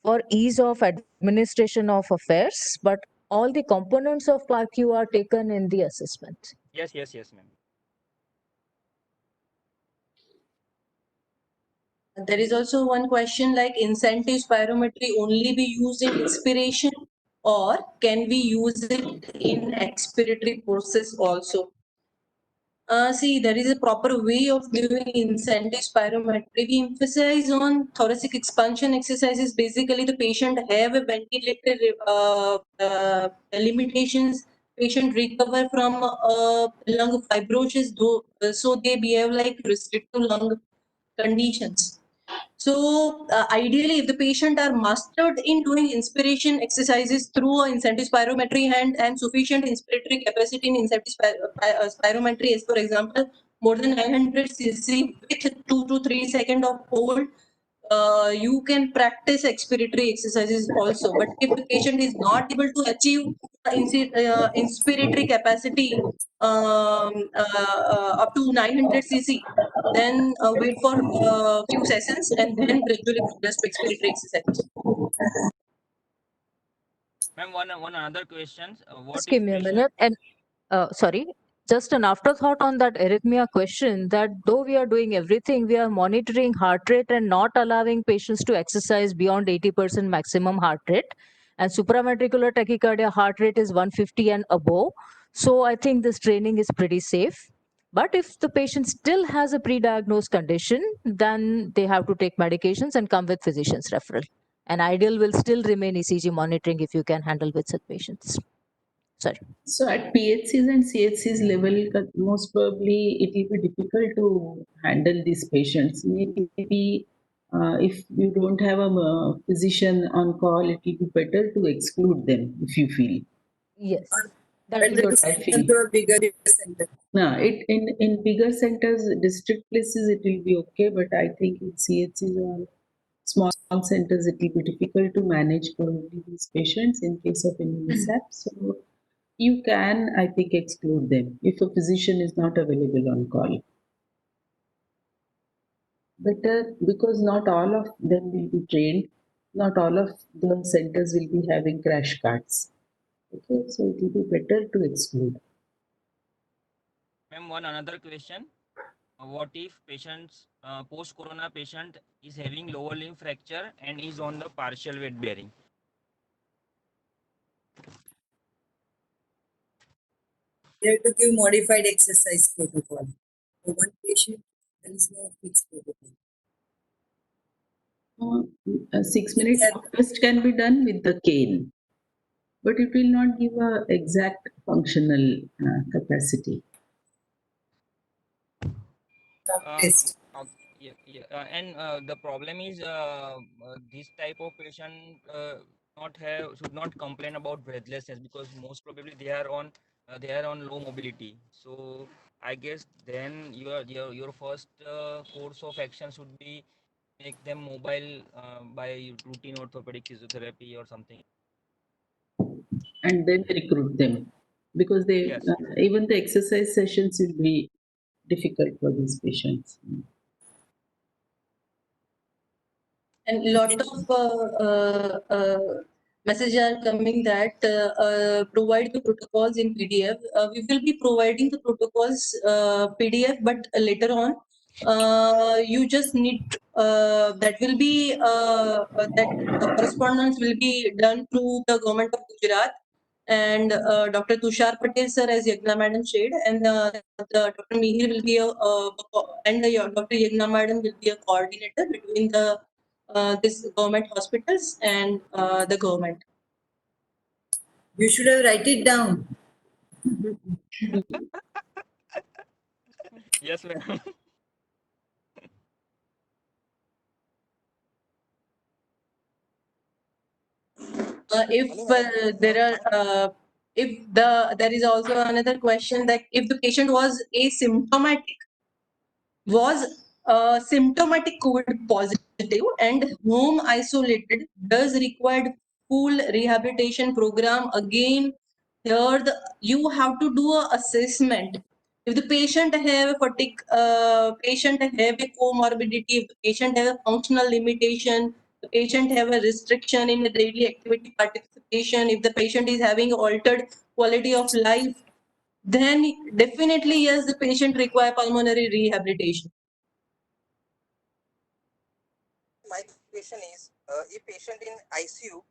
for ease of administration of affairs, but all the components of PARQ are taken in the assessment. Yes, ma'am. There is also one question like incentive spirometry only be used in inspiration or can we use it in expiratory process also? See, there is a proper way of doing incentive spirometry. We emphasize on thoracic expansion exercises. Basically, the patient have a ventilator limitations. Patient recover from lung fibrosis, though, so they behave like restrictive lung conditions. So ideally, if the patient are mastered in doing inspiration exercises through incentive spirometry and sufficient inspiratory capacity in incentive spirometry is, for example, more than 900 cc with 2 to 3 seconds of hold, you can practice expiratory exercises also. But if the patient is not able to achieve inspiratory capacity up to 900 cc, then wait for a few sessions and then gradually progress to expiratory exercises. Ma'am, one another question. What Just if give me a patient? minute. And sorry, just an afterthought on that arrhythmia question, that though we are doing everything, we are monitoring heart rate and not allowing patients to exercise beyond 80% maximum heart rate. And supraventricular tachycardia heart rate is 150 and above. So I think this training is pretty safe. But if the patient still has a pre-diagnosed condition, then they have to take medications and come with physician's referral. And ideal will still remain ECG monitoring if you can handle with such patients. Sorry. So at PHCs and CHCs level, most probably it will be difficult to handle these patients. Maybe if you don't have a physician on call, it will be better to exclude them if you feel. Yes, that is what I feel. Into a bigger center. No, in bigger centers, district places, it will be okay, but I think in CHCs or small centers, it will be difficult to manage probably these patients in case of any mishap. So you can, I think, exclude them if a physician is not available on call. Better, because not all of them will be trained, not all of the centers will be having crash carts. Okay, so it will be better to exclude. Ma'am, one another question. What if patients post-corona patient is having lower limb fracture and is on the partial weight bearing? They have to give modified exercise protocol. For one patient, there is no fixed protocol. 6 minutes test can be done with the cane, but it will not give a exact functional capacity. Test. And the problem is this type of patient should not complain about breathlessness because most probably they are on low mobility. So I guess then your first course of action should be make them mobile by routine orthopedic physiotherapy or something. And then recruit them, because they Yes. even the exercise sessions will be difficult for these patients. And lot of messages are coming that provide the protocols in PDF. We will be providing the protocols PDF, but later on, you just need that will be that correspondence will be done through the government of Gujarat and Dr. Tushar Patel sir, as Yagna madam said, and Dr. Mihir will be and Dr. Yagna madam will be a coordinator between the this government hospitals and the government. You should have write it down. Yes, ma'am. There is also another question that if the patient was asymptomatic, was symptomatic COVID positive and home isolated, does required full rehabilitation program. Again, here you have to do a assessment. If the patient have a fatigue, patient have a comorbidity, if the patient have a functional limitation, the patient have a restriction in the daily activity participation, if the patient is having altered quality of life, then definitely yes, the patient require pulmonary rehabilitation. question is, if patient in ICU,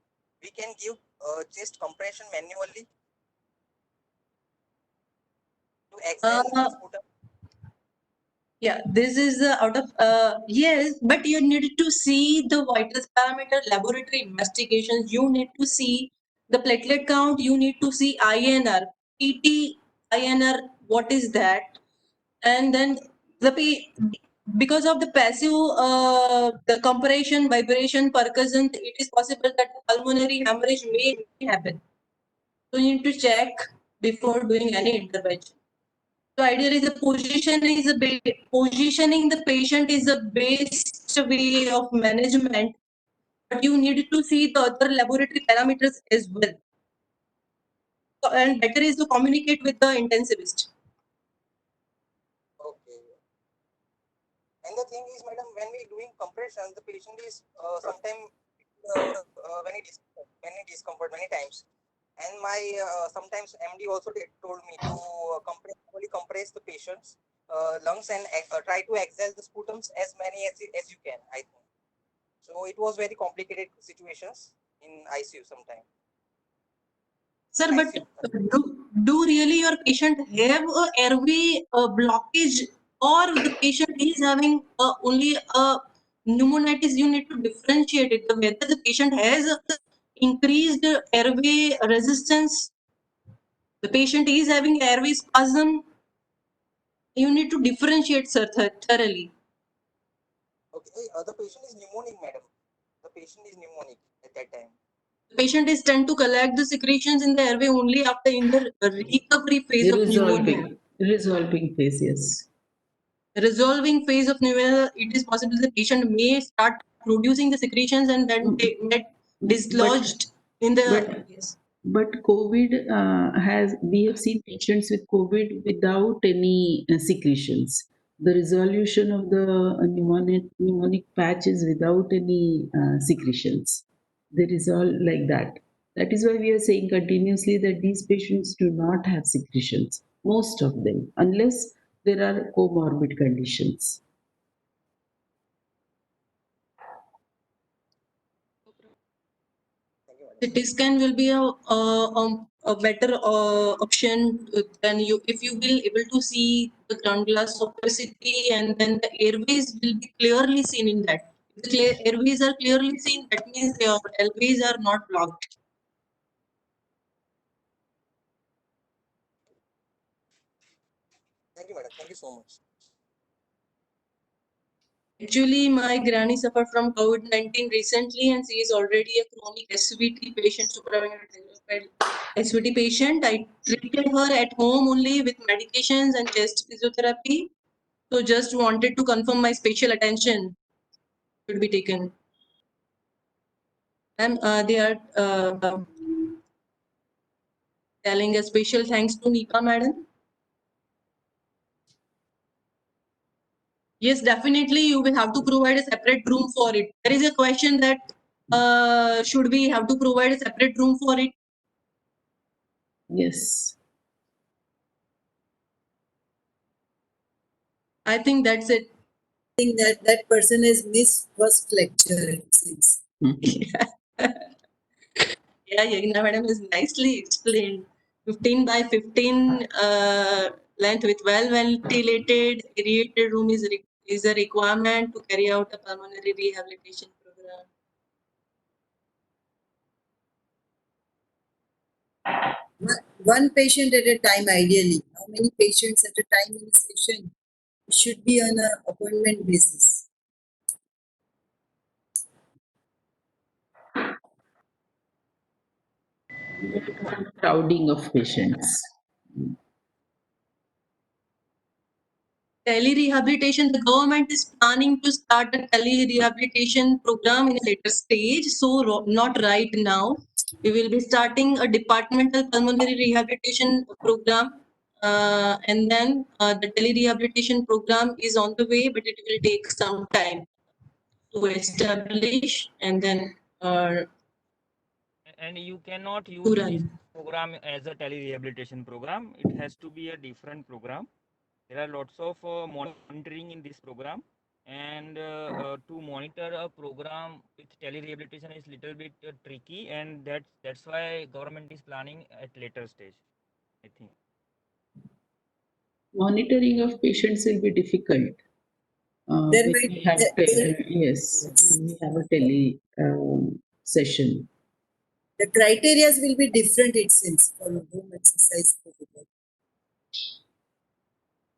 we can give chest compression manually to exhale the sputum. Yeah, this is out of yes, but you need to see the vital parameter laboratory investigations. You need to see the platelet count. You need to see INR, PT, INR. What is that? And then because of the passive the compression, vibration, percussion, it is possible that pulmonary hemorrhage may happen. So you need to check before doing any intervention. So ideally, the positioning the patient is the best way of management, but you need to see the other laboratory parameters as well. So, and better is to communicate with the intensivist. Okay. And the thing is, madam, when we doing compression, the patient is sometimes very discomfort many times. And my sometimes MD also told me to only compress the patient's lungs and try to exhale the sputums as many as you can. I think so. It was very complicated situations in ICU sometimes. Sir, but do really your patient have a airway blockage, or the patient is having only a pneumonitis? You need to differentiate it. Whether the patient has increased airway resistance, the patient is having airway spasm. You need to differentiate, sir, thoroughly. Okay, the patient is pneumonic, madam. The patient is pneumonic at that time. The patient is tend to collect the secretions in the airway only after in the recovery phase of pneumonia. Resolving phase, yes. Resolving phase of pneumonia, it is possible the patient may start producing the secretions and then they get dislodged in the yes. But COVID we have seen patients with COVID without any secretions. The resolution of the pneumonic patch is without any secretions. They resolve like that. That is why we are saying continuously that these patients do not have secretions, most of them, unless there are comorbid conditions. CT scan will be a better option than you if you will able to see the ground glass opacity and then the airways will be clearly seen in that. If the airways are clearly seen, that means your airways are not blocked. Thank you, madam. Thank you so much. Actually, my granny suffered from COVID-19 recently and she is already a chronic SVT patient, SVT patient. I treated her at home only with medications and chest physiotherapy. So just wanted to confirm my special attention should be taken. And they are telling a special thanks to Nika madam. Yes, definitely you will have to provide a separate room for it. There is a question that should we have to provide a separate room for it? Yes. I think that's it. I think that person has missed first lecture, it seems. Yeah, Yagna madam has nicely explained. 15 by 15 length with well ventilated aerated room is a requirement to carry out a pulmonary rehabilitation program. One patient at a time, ideally. How many patients at a time in a session? It should be on an appointment basis. Crowding of patients. Tele-rehabilitation, the government is planning to start a tele-rehabilitation program in a later stage. So not right now. We will be starting a departmental pulmonary rehabilitation program. And then the tele-rehabilitation program is on the way, but it will take some time to establish and then And you cannot use run. this program as a tele-rehabilitation program. It has to be a different program. There are lots of monitoring in this program. and to monitor a program with tele-rehabilitation is little bit tricky, and that's why government is planning at later stage, I think. Monitoring of patients will be difficult. There When might we have yes, when we have a tele session. the criteria will be different, it seems, for home exercise protocol.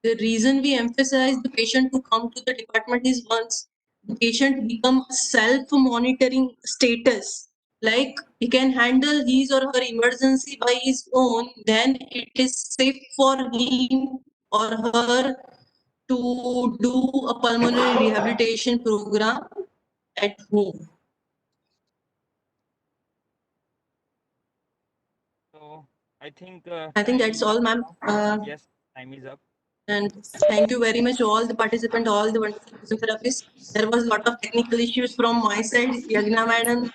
The reason we emphasize the patient to come to the department is once the patient become a self-monitoring status, like he can handle his or her emergency by his own, then it is safe for him or her to do a pulmonary rehabilitation program at home. So I think I think time that's is all, up ma'am. now. Yes, time is up. And thank you very much to all the participants, all the wonderful physiotherapists. There was a lot of technical issues from my side. Yagna madam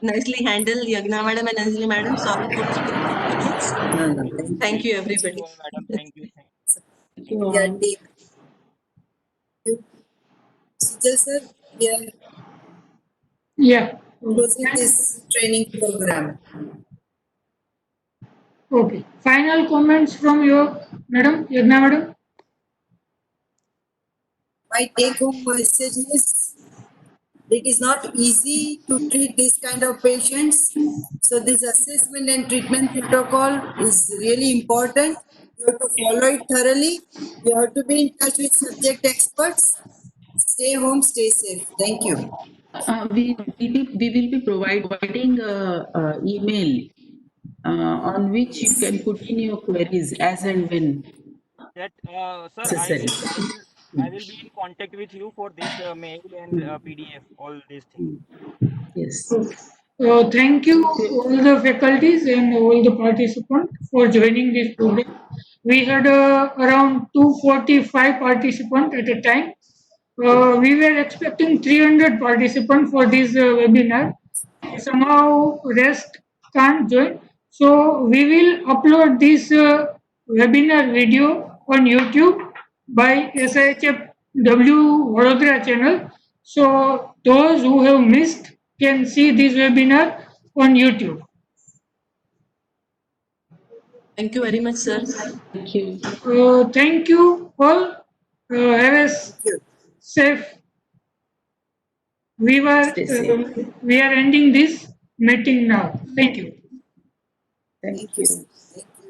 nicely handled. Yagna madam and Anjali madam. Sorry for the inconvenience. No, no, Thank you, Thank everybody. you all, madam. Thank you. Thank you Yeah, all. take you. Sujal sir, we are Yeah. closing this training program. Okay. Final comments from your madam, Yagna madam? My take home message is it is not easy to treat this kind of patients. So this assessment and treatment protocol is really important. You have to follow it thoroughly. You have to be in touch with subject experts. Stay home, stay safe. Thank you. We will be providing a email on which you can put in your queries as and when That sir, necessary. I will be in contact with you for this mail and PDF, all these things. Yes. Thank you Thank you. all the faculties and all the participants for joining this program. We had around 245 participants at a time. We were expecting 300 participants for this webinar. Somehow rest can't join. So we will upload this webinar video on YouTube by SIHFW Vadodara channel. So those who have missed can see this webinar on YouTube. Thank you very much, sir. Thank you. Thank you all. Have a Thank you. safe. Stay safe. We are ending this meeting now. Thank you. Thank Thank you. you. Sir. Thank you.